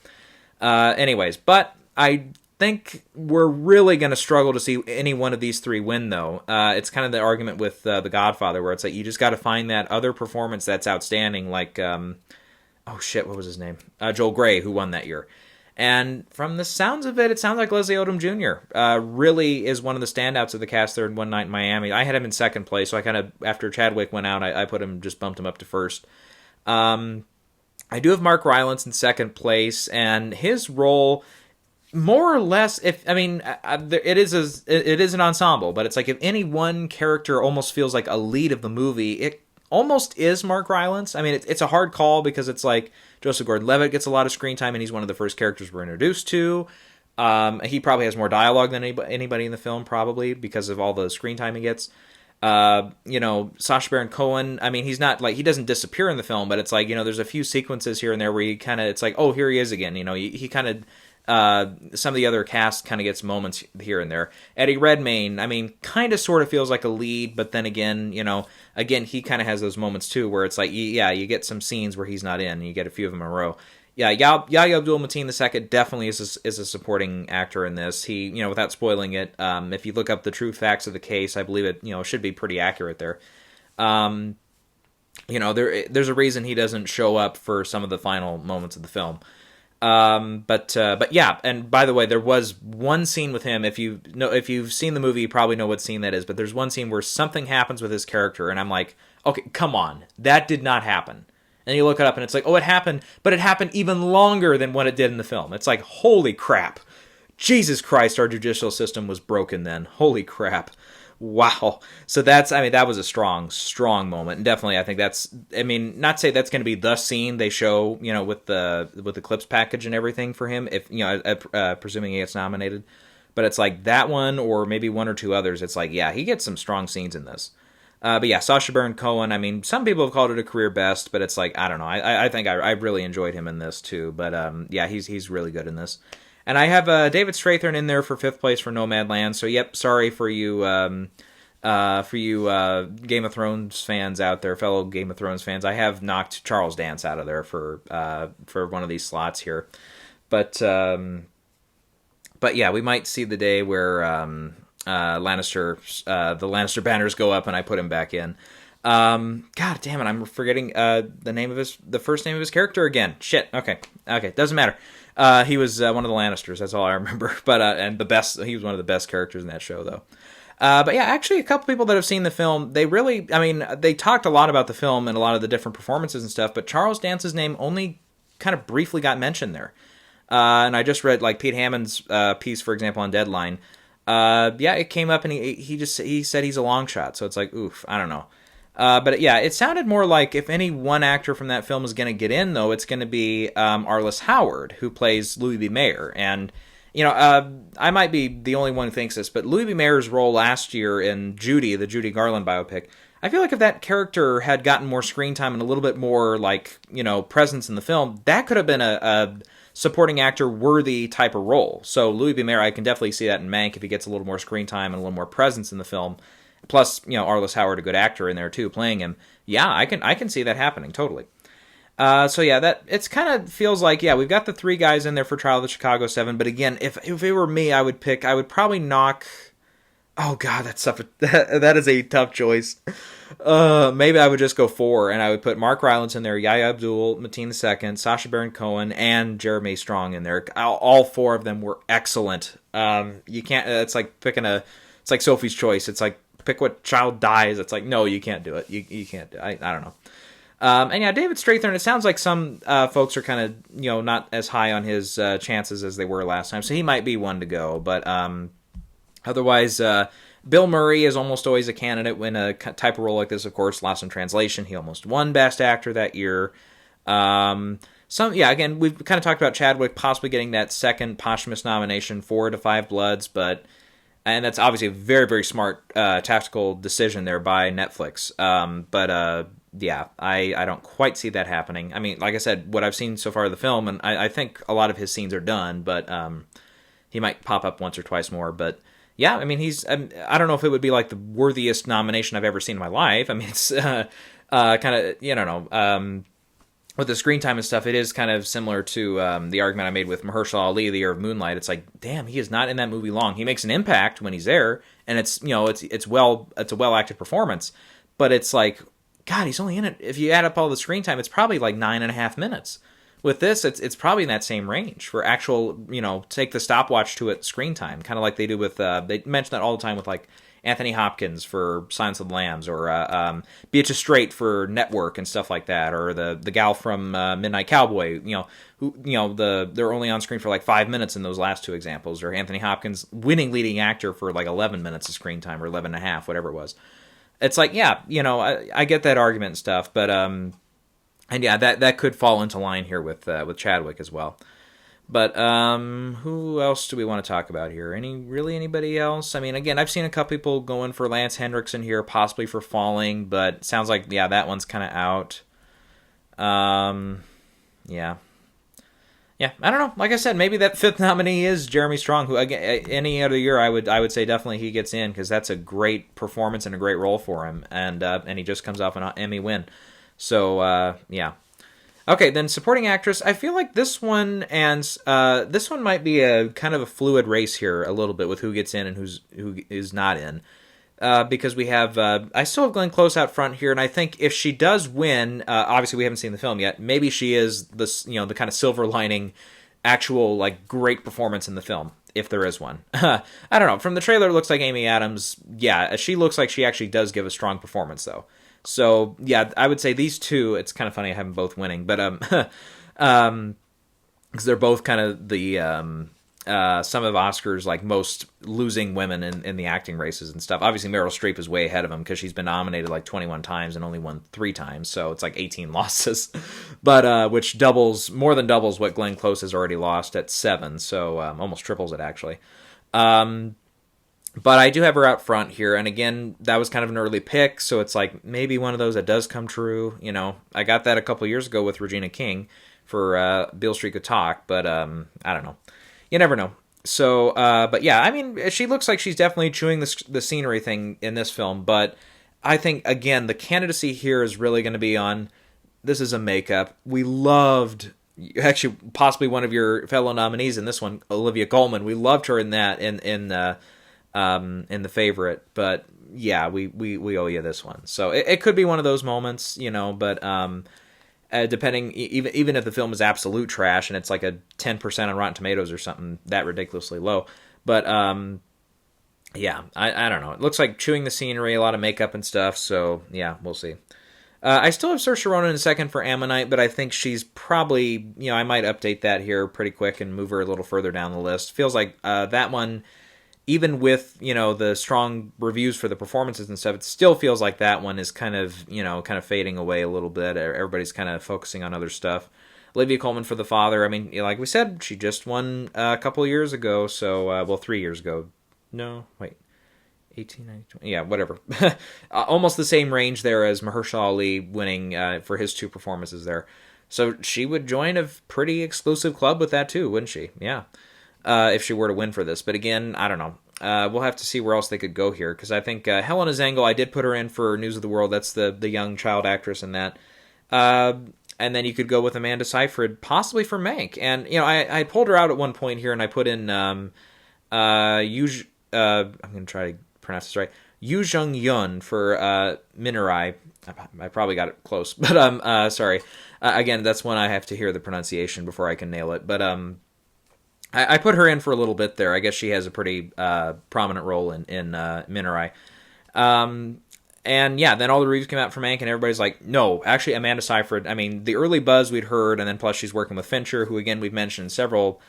Anyways, but I think we're really going to struggle to see any one of these 3 win, though. It's kind of the argument with The Godfather, where it's like you just got to find that other performance that's outstanding, like, oh shit, what was his name? Joel Grey, who won that year. And from the sounds of it, it sounds like Leslie Odom Jr. Really is one of the standouts of the cast there in One Night in Miami. I had him in 2nd place, so I kind of, after Chadwick went out, I bumped him up to 1st. I do have Mark Rylance in 2nd place, and his role, more or less, it is an ensemble, but it's like if any one character almost feels like a lead of the movie, it almost is Mark Rylance. I mean, it's a hard call because it's like Joseph Gordon-Levitt gets a lot of screen time, and he's one of the first characters we're introduced to. He probably has more dialogue than anybody in the film, probably, because of all the screen time he gets. Sacha Baron Cohen, I mean, he's not, like, he doesn't disappear in the film, but it's like, you know, there's a few sequences here and there where it's like, oh, here he is again. You know, he kind of, some of the other cast kind of gets moments here and there. Eddie Redmayne, I mean, kind of sort of feels like a lead, but then again, you know, he kind of has those moments too where it's like, yeah, you get some scenes where he's not in, and you get a few of them in a row. Yeah, Yahya Abdul-Mateen II definitely is a supporting actor in this. He, you know, without spoiling it, if you look up the true facts of the case, I believe it, you know, should be pretty accurate there. You know, there's a reason he doesn't show up for some of the final moments of the film. But yeah, and by the way, there was one scene with him. If you've seen the movie, you probably know what scene that is. But there's one scene where something happens with his character, and I'm like, okay, come on, that did not happen. And you look it up, and it's like, oh, it happened, but it happened even longer than what it did in the film. It's like, holy crap, Jesus Christ, our judicial system was broken then. Holy crap. Wow. So that was a strong moment. And definitely, I think not say that's going to be the scene they show, with the clips package and everything for him, if, presuming he gets nominated. But it's like that one, or maybe one or two others. It's like, yeah, he gets some strong scenes in this. But yeah, Sacha Baron Cohen, some people have called it a career best, but it's like, I don't know. I think I really enjoyed him in this too. But yeah, he's really good in this. And I have David Strathairn in there for 5th place for Nomadland. So yep, sorry for you Game of Thrones fans out there, fellow Game of Thrones fans. I have knocked Charles Dance out of there for one of these slots here. But yeah, we might see the day where the Lannister banners go up and I put him back in. God damn it, I'm forgetting the first name of his character again. Shit. Okay, doesn't matter. He was one of the Lannisters. That's all I remember. But and he was one of the best characters in that show, though. But yeah, actually, a couple people that have seen the film, they talked a lot about the film and a lot of the different performances and stuff. But Charles Dance's name only kind of briefly got mentioned there. And I just read like Pete Hammond's piece, for example, on Deadline. Yeah, it came up and he said he's a long shot. So it's like, oof, I don't know. But yeah, it sounded more like if any one actor from that film is going to get in, though, it's going to be Arliss Howard, who plays Louis B. Mayer. And, I might be the only one who thinks this, but Louis B. Mayer's role last year in Judy, the Judy Garland biopic, I feel like if that character had gotten more screen time and a little bit more, presence in the film, that could have been a supporting actor worthy type of role. So Louis B. Mayer, I can definitely see that in Mank if he gets a little more screen time and a little more presence in the film. Plus, Arliss Howard, a good actor in there too, playing him. Yeah, I can see that happening totally. So yeah, that it's kind of feels like, yeah, we've got the 3 guys in there for Trial of the Chicago 7. But again, if it were me, I would probably knock. Oh God, that's tough. That is a tough choice. Maybe I would just go 4, and I would put Mark Rylance in there, Yahya Abdul Mateen II, Sacha Baron Cohen, and Jeremy Strong in there. All 4 of them were excellent. You can't. It's like It's like Sophie's Choice. It's like, pick what child dies. It's like, no, you can't do it. You can't do it. I don't know. And yeah, David Strathairn, it sounds like some folks are kind of, not as high on his chances as they were last time. So he might be one to go. But otherwise, Bill Murray is almost always a candidate when a type of role like this, of course, Lost in Translation. He almost won Best Actor that year. Again, we've kind of talked about Chadwick possibly getting that second posthumous nomination for To Five Bloods, and that's obviously a very, very smart tactical decision there by Netflix. Yeah, I don't quite see that happening. I mean, like I said, what I've seen so far of the film, and I think a lot of his scenes are done, but he might pop up once or twice more. But yeah, I mean, I don't know if it would be like the worthiest nomination I've ever seen in my life. I mean, it's kind of, I don't know, with the screen time and stuff, it is kind of similar to the argument I made with Mahershala Ali, The Year of Moonlight. It's like, damn, he is not in that movie long. He makes an impact when he's there, and it's a well acted performance. But it's like, God, he's only in it. If you add up all the screen time, it's probably like 9.5 minutes. With this, it's probably in that same range for actual, take the stopwatch to it screen time, kind of like they do with they mention that all the time with like Anthony Hopkins for Silence of the Lambs, or Beatrice Straight for Network and stuff like that, or the gal from Midnight Cowboy, they're only on screen for like 5 minutes in those last 2 examples, or Anthony Hopkins winning leading actor for like 11 minutes of screen time, or 11 and a half, whatever it was. It's like, yeah, I get that argument and stuff, but and yeah, that could fall into line here with Chadwick as well. But who else do we want to talk about here? Anybody else? I mean, again, I've seen a couple people going for Lance Henriksen here, possibly for Falling, but it sounds like, yeah, that one's kind of out. Yeah. Yeah, I don't know. Like I said, maybe that 5th nominee is Jeremy Strong, who, again, any other year I would say definitely he gets in, because that's a great performance and a great role for him, and he just comes off an Emmy win. So, yeah. Okay, then supporting actress. I feel like this one might be a kind of a fluid race here a little bit with who gets in and who is not in, because we have I still have Glenn Close out front here, and I think if she does win, obviously we haven't seen the film yet. Maybe she is the kind of silver lining actual like great performance in the film, if there is one. I don't know. From the trailer, it looks like Amy Adams. Yeah, she looks like she actually does give a strong performance, though. So yeah, I would say these two. It's kind of funny I have them both winning, but because they're both kind of the some of Oscars like most losing women in the acting races and stuff. Obviously, Meryl Streep is way ahead of them because she's been nominated like 21 times and only won 3 times, so it's like 18 losses, but which more than doubles what Glenn Close has already lost at 7, so almost triples it actually. But I do have her out front here, and again, that was kind of an early pick, so it's like maybe one of those that does come true. You know, I got that a couple years ago with Regina King for Beale Street Could Talk, but I don't know. You never know. So, but yeah, I mean, she looks like she's definitely chewing the scenery thing in this film, but I think, again, the candidacy here is really going to be on, this is a makeup. We loved, actually, possibly one of your fellow nominees in this one, Olivia Colman. We loved her in that, in The Favorite, but yeah, we owe you this one. So it could be one of those moments, you know, but depending, even if the film is absolute trash and it's like a 10% on Rotten Tomatoes or something that ridiculously low, but yeah, I don't know. It looks like chewing the scenery, a lot of makeup and stuff, so yeah, we'll see. I still have Saoirse Ronan in second for Ammonite, but I think she's probably, you know, I might update that here pretty quick and move her a little further down the list. Feels like that one, even with, you know, the strong reviews for the performances and stuff, it still feels like that one is kind of, you know, kind of fading away a little bit. Everybody's kind of focusing on other stuff. Olivia Colman for The Father, I mean, like we said, she just won a couple years ago, so, well, 3 years ago. No, wait. 18, 19, 20, yeah, whatever. Almost the same range there as Mahershala Ali winning for his 2 performances there. So she would join a pretty exclusive club with that too, wouldn't she? Yeah. If she were to win for this. But again, I don't know. We'll have to see where else they could go here, because I think Helena Zengel, I did put her in for News of the World. That's the young child actress in that. And then you could go with Amanda Seyfried, possibly for Mank. And, you know, I pulled her out at one point here, and I put in I'm going to try to pronounce this right, Yoo Jung-yun for Minerai. I probably got it close, but sorry. Again, that's one I have to hear the pronunciation before I can nail it. But I put her in for a little bit there. I guess she has a pretty prominent role in Minerai. And yeah, then all the reviews came out from Mank, and everybody's like, no, actually Amanda Seyfried. I mean, the early buzz we'd heard, and then plus she's working with Fincher, who again we've mentioned several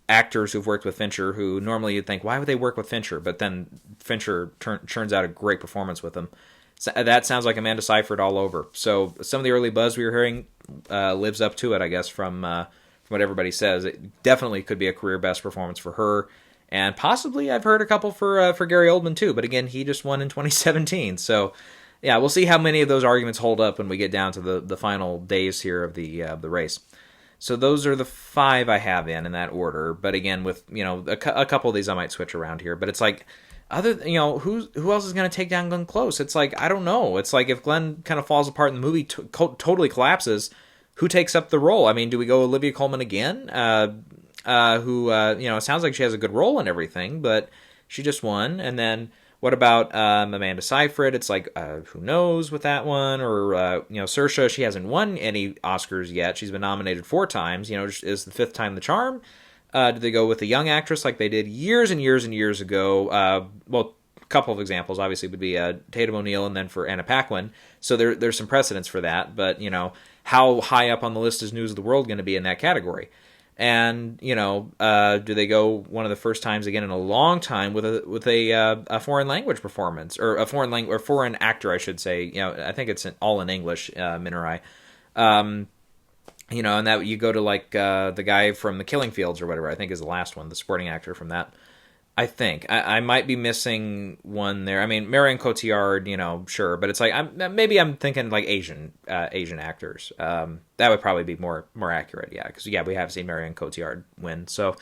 actors who've worked with Fincher who normally you'd think, why would they work with Fincher? But then Fincher churns out a great performance with them. So that sounds like Amanda Seyfried all over. So some of the early buzz we were hearing lives up to it, I guess, from what everybody says. It definitely could be a career best performance for her. And possibly I've heard a couple for Gary Oldman too, but again, he just won in 2017. So yeah, we'll see how many of those arguments hold up when we get down to the final days here of the race. So those are the 5 I have in that order. But again, with, you know, a couple of these I might switch around here. But it's like, who else is going to take down Glenn Close? It's like, I don't know. It's like if Glenn kind of falls apart and the movie totally collapses, who takes up the role? I mean, do we go Olivia Colman again? Who it sounds like she has a good role and everything, but she just won. And then what about Amanda Seyfried? It's like, who knows with that one? Or, Saoirse, she hasn't won any Oscars yet. She's been nominated 4 times. You know, is the 5th time the charm? Did they go with a young actress like they did years and years and years ago? A couple of examples, obviously, would be Tatum O'Neal and then for Anna Paquin. So there's some precedence for that. But, you know, how high up on the list is News of the World going to be in that category? And, you know, do they go one of the first times again in a long time with a foreign language performance, or a foreign actor, I should say. You know, I think it's all in English, Minerai. You know, and that you go to like the guy from The Killing Fields or whatever, I think is the last one, the supporting actor from that. I think I might be missing one there. I mean, Marion Cotillard, you know, sure, but it's like maybe I'm thinking like Asian actors. That would probably be more accurate, yeah, because we have seen Marion Cotillard win. So,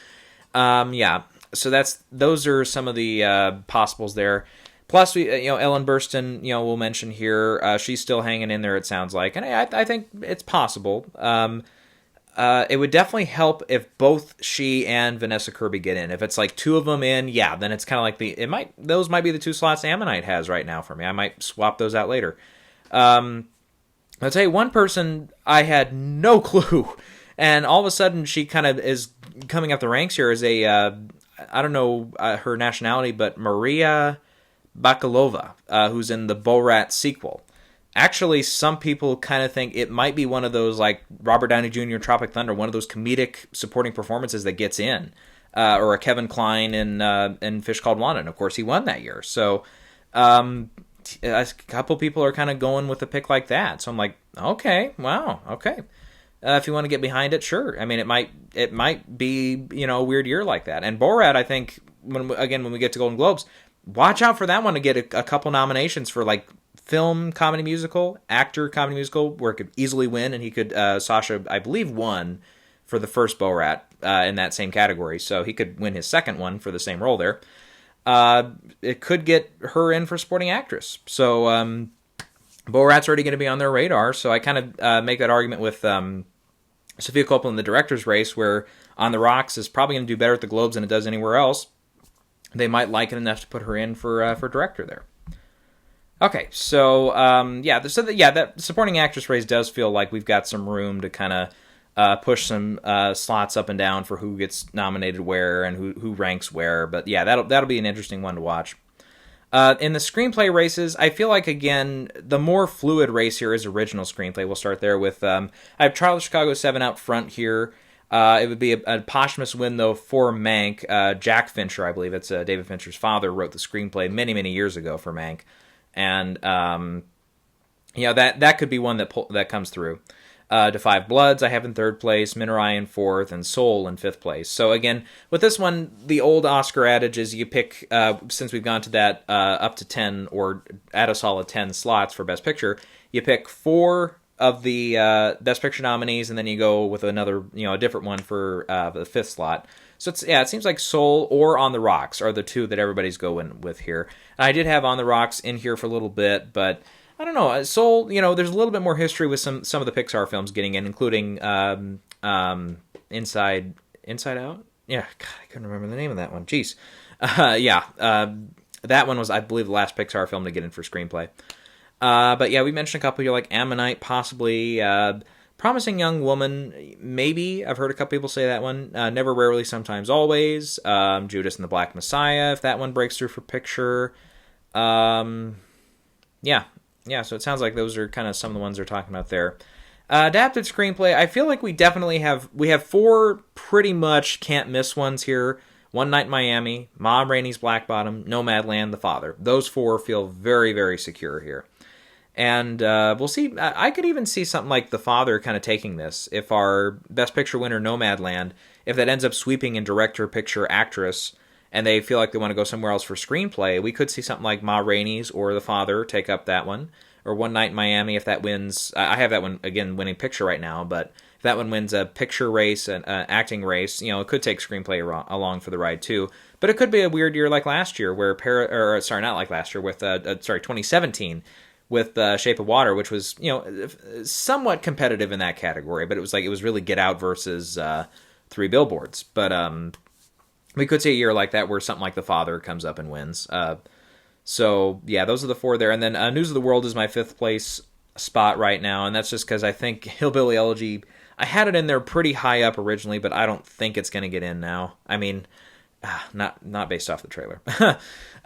so those are some of the possibles there. Plus, Ellen Burstyn, we'll mention here. She's still hanging in there, it sounds like, and I think it's possible. It would definitely help if both she and Vanessa Kirby get in. If it's like 2 of them in, yeah, then it's kind of like those might be the 2 slots Ammonite has right now for me. I might swap those out later. I'll tell you one person I had no clue, and all of a sudden she kind of is coming up the ranks here is a I don't know her nationality, but Maria Bakalova, who's in the Borat sequel. Actually, some people kind of think it might be one of those, like Robert Downey Jr. Tropic Thunder, one of those comedic supporting performances that gets in, or a Kevin Kline in Fish Called Wanda, and of course he won that year. So a couple people are kind of going with a pick like that. So I'm like, okay, wow, okay. If you want to get behind it, sure. I mean, it might be, a weird year like that. And Borat, I think, when we get to Golden Globes, watch out for that one to get a couple nominations for like film comedy musical, actor comedy musical, where it could easily win. And he could, Sasha, I believe, won for the first Borat in that same category. So he could win his second one for the same role there. It could get her in for supporting actress. So Borat's already going to be on their radar. So I kind of make that argument with Sophia Coppola in the director's race, where On the Rocks is probably going to do better at the Globes than it does anywhere else. They might like it enough to put her in for director there. Okay, so that supporting actress race does feel like we've got some room to kind of push some slots up and down for who gets nominated where and who ranks where. But yeah, that'll be an interesting one to watch. In the screenplay races, I feel like, again, the more fluid race here is original screenplay. We'll start there with, I have Trial of Chicago 7 out front here. It would be a posthumous win, though, for Mank. Jack Fincher, I believe, that's David Fincher's father, wrote the screenplay many, many years ago for Mank. And, that could be one that comes through. To Five Bloods, I have in third place, Minerai in fourth, and Soul in fifth place. So again, with this one, the old Oscar adage is you pick, since we've gone to that up to 10, or at a solid 10 slots for Best Picture, you pick 4 of the Best Picture nominees, and then you go with another, a different one for the 5th slot. So it seems like Soul or On the Rocks are the two that everybody's going with here. And I did have On the Rocks in here for a little bit, but I don't know. Soul, there's a little bit more history with some of the Pixar films getting in, including Inside Out. Yeah, God, I couldn't remember the name of that one. Jeez. That one was, I believe, the last Pixar film to get in for screenplay. But yeah, we mentioned a couple here, like Ammonite, possibly. Promising Young Woman, maybe. I've heard a couple people say that one. Never, Rarely, Sometimes, Always. Judas and the Black Messiah, if that one breaks through for picture. Yeah, so it sounds like those are kind of some of the ones they're talking about there. Adapted screenplay, I feel like we definitely have 4 pretty much can't miss ones here. One Night in Miami, Ma Rainey's Black Bottom, Nomadland, The Father. Those 4 feel very, very secure here. And we'll see. I could even see something like The Father kind of taking this. If our Best Picture winner, Nomadland, if that ends up sweeping in director, picture, actress, and they feel like they want to go somewhere else for screenplay, we could see something like Ma Rainey's or The Father take up that one. Or One Night in Miami, if that wins. I have that one, again, winning picture right now, but if that one wins a picture race, an acting race, it could take screenplay along for the ride, too. But it could be a weird year like last year, where, not like last year, with, 2017, with Shape of Water, which was, somewhat competitive in that category, but it was really Get Out versus 3 Billboards. But, we could see a year like that where something like The Father comes up and wins. So, yeah, those are the 4 there. And then News of the World is my 5th place spot right now, and that's just because I think Hillbilly Elegy, I had it in there pretty high up originally, but I don't think it's going to get in now. I mean, not based off the trailer.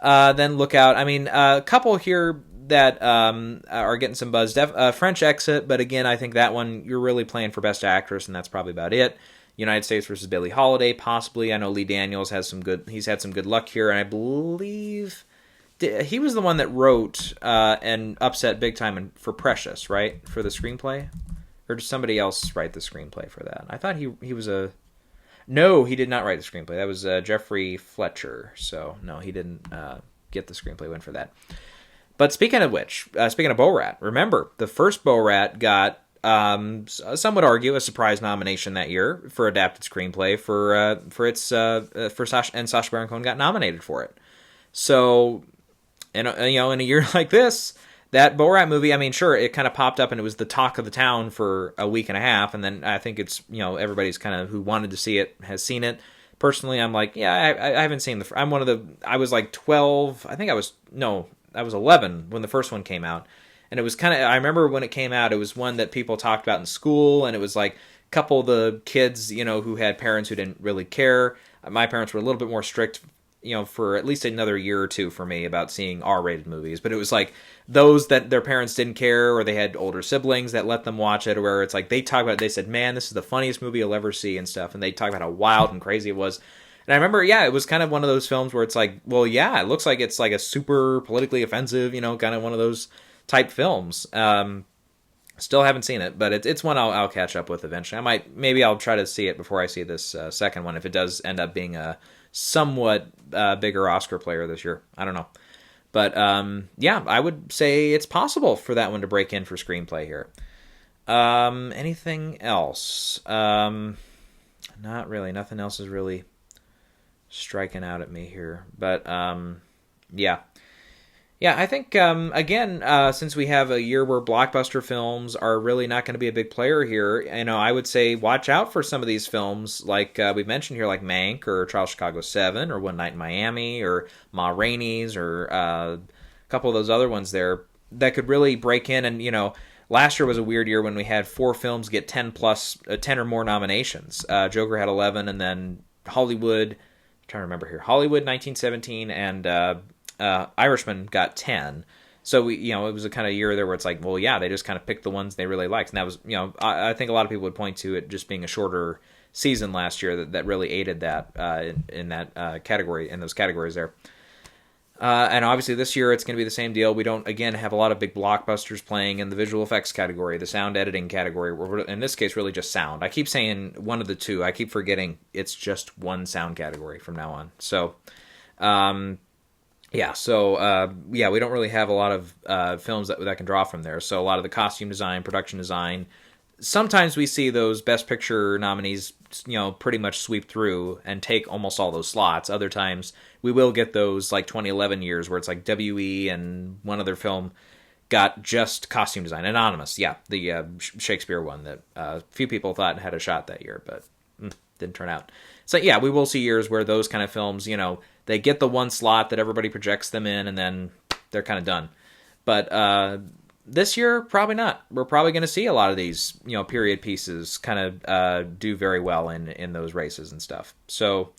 Then Lookout. I mean, a couple here that are getting some buzz. French Exit, but again, I think that one, you're really playing for Best Actress, and that's probably about it. United States versus Billie Holiday, possibly. I know Lee Daniels he's had some good luck here, and I believe he was the one that wrote and upset big time for Precious, right? For the screenplay? Or did somebody else write the screenplay for that? I thought he was No, he did not write the screenplay. That was Jeffrey Fletcher. So, no, he didn't get the screenplay win for that. But speaking of which, speaking of Borat, remember, the first Borat got some would argue a surprise nomination that year for adapted screenplay for Sacha, and Sacha Baron Cohen got nominated for it. So, in a year like this, that Borat movie, I mean, sure, it kind of popped up and it was the talk of the town for a week and a half, and then I think it's everybody's kind of who wanted to see it has seen it. Personally, I'm like, yeah, I haven't seen I was like 12. I was 11 when the first one came out. And it was I remember when it came out, it was one that people talked about in school, and it was like couple of the kids, who had parents who didn't really care. My parents were a little bit more strict, for at least another year or two for me about seeing R-rated movies. But it was like those that their parents didn't care, or they had older siblings that let them watch it, or where it's like they talk about it, they said, man, this is the funniest movie you'll ever see and stuff. And they talk about how wild and crazy it was. And I remember, it was kind of one of those films where it's like, well, yeah, it looks like it's like a super politically offensive, kind of one of those type films. Still haven't seen it, but it's one I'll catch up with eventually. Maybe I'll try to see it before I see this second one, if it does end up being a somewhat bigger Oscar player this year. I don't know. But, I would say it's possible for that one to break in for screenplay here. Anything else? Not really. Nothing else is really striking out at me here. But, Yeah, I think, again, since we have a year where blockbuster films are really not going to be a big player here, I would say watch out for some of these films, like we've mentioned here, like Mank, or Trial Chicago 7, or One Night in Miami, or Ma Rainey's, or a couple of those other ones there that could really break in. And, last year was a weird year when we had 4 films get 10 or more nominations. Joker had 11, and then Hollywood, I'm trying to remember here, Hollywood 1917, and Irishman got 10. So it was a kind of year there where it's like, well, yeah, they just kind of picked the ones they really liked. And that was, I think a lot of people would point to it just being a shorter season last year that really aided that in that category, in those categories there. And obviously this year it's going to be the same deal. We don't, again, have a lot of big blockbusters playing in the visual effects category, the sound editing category, where in this case really just sound. I keep saying one of the two. I keep forgetting it's just one sound category from now on. So, we don't really have a lot of films that can draw from there. So a lot of the costume design, production design, sometimes we see those Best Picture nominees, pretty much sweep through and take almost all those slots. Other times we will get those, like 2011 years where it's like W.E. and one other film got just costume design. Anonymous, the Shakespeare one that a few people thought had a shot that year, but didn't turn out. So we will see years where those kind of films, they get the one slot that everybody projects them in, and then they're kind of done. But this year, probably not. We're probably going to see a lot of these, period pieces kind of do very well in those races and stuff. So,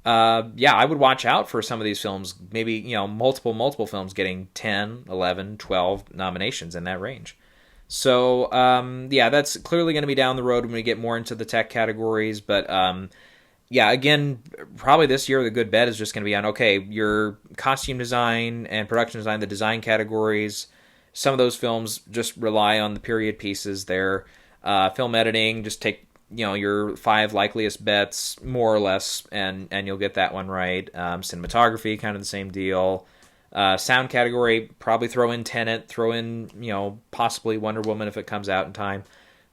I would watch out for some of these films, maybe, multiple films getting 10, 11, 12 nominations in that range. So, that's clearly going to be down the road when we get more into the tech categories, but again, probably this year the good bet is just going to be on, okay, your costume design and production design, the design categories. Some of those films just rely on the period pieces there. Film editing, just take, your 5 likeliest bets, more or less, and you'll get that one right. Cinematography, kind of the same deal. Sound category, probably throw in Tenet, throw in, possibly Wonder Woman if it comes out in time.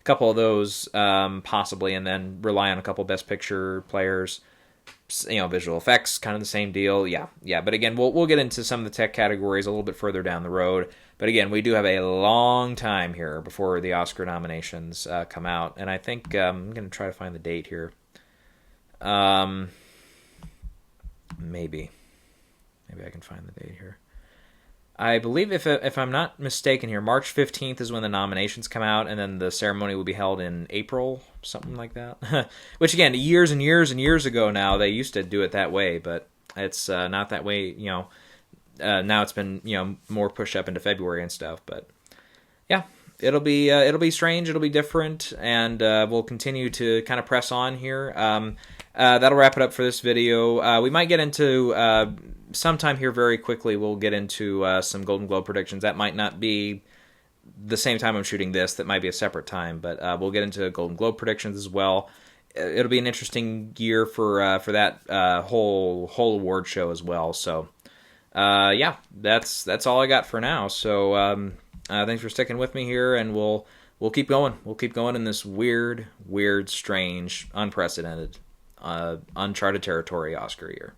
Couple of those possibly, and then rely on a couple Best Picture players. Visual effects, kind of the same deal. But again, we'll get into some of the tech categories a little bit further down the road. But again, we do have a long time here before the Oscar nominations come out, and I think I'm going to try to find the date here. Maybe I can find the date here. I believe, if I'm not mistaken here, March 15th is when the nominations come out, and then the ceremony will be held in April, something like that. Which, again, years and years and years ago now, they used to do it that way, but it's not that way, now it's been, more pushed up into February and stuff, but it'll be strange, it'll be different, and we'll continue to kind of press on here. That'll wrap it up for this video. We might get into sometime here very quickly. We'll get into some Golden Globe predictions. That might not be the same time I'm shooting this. That might be a separate time, but we'll get into Golden Globe predictions as well. It'll be an interesting year for that whole award show as well. So that's all I got for now. So thanks for sticking with me here, and we'll keep going. We'll keep going in this weird, strange, unprecedented, uncharted territory Oscar year.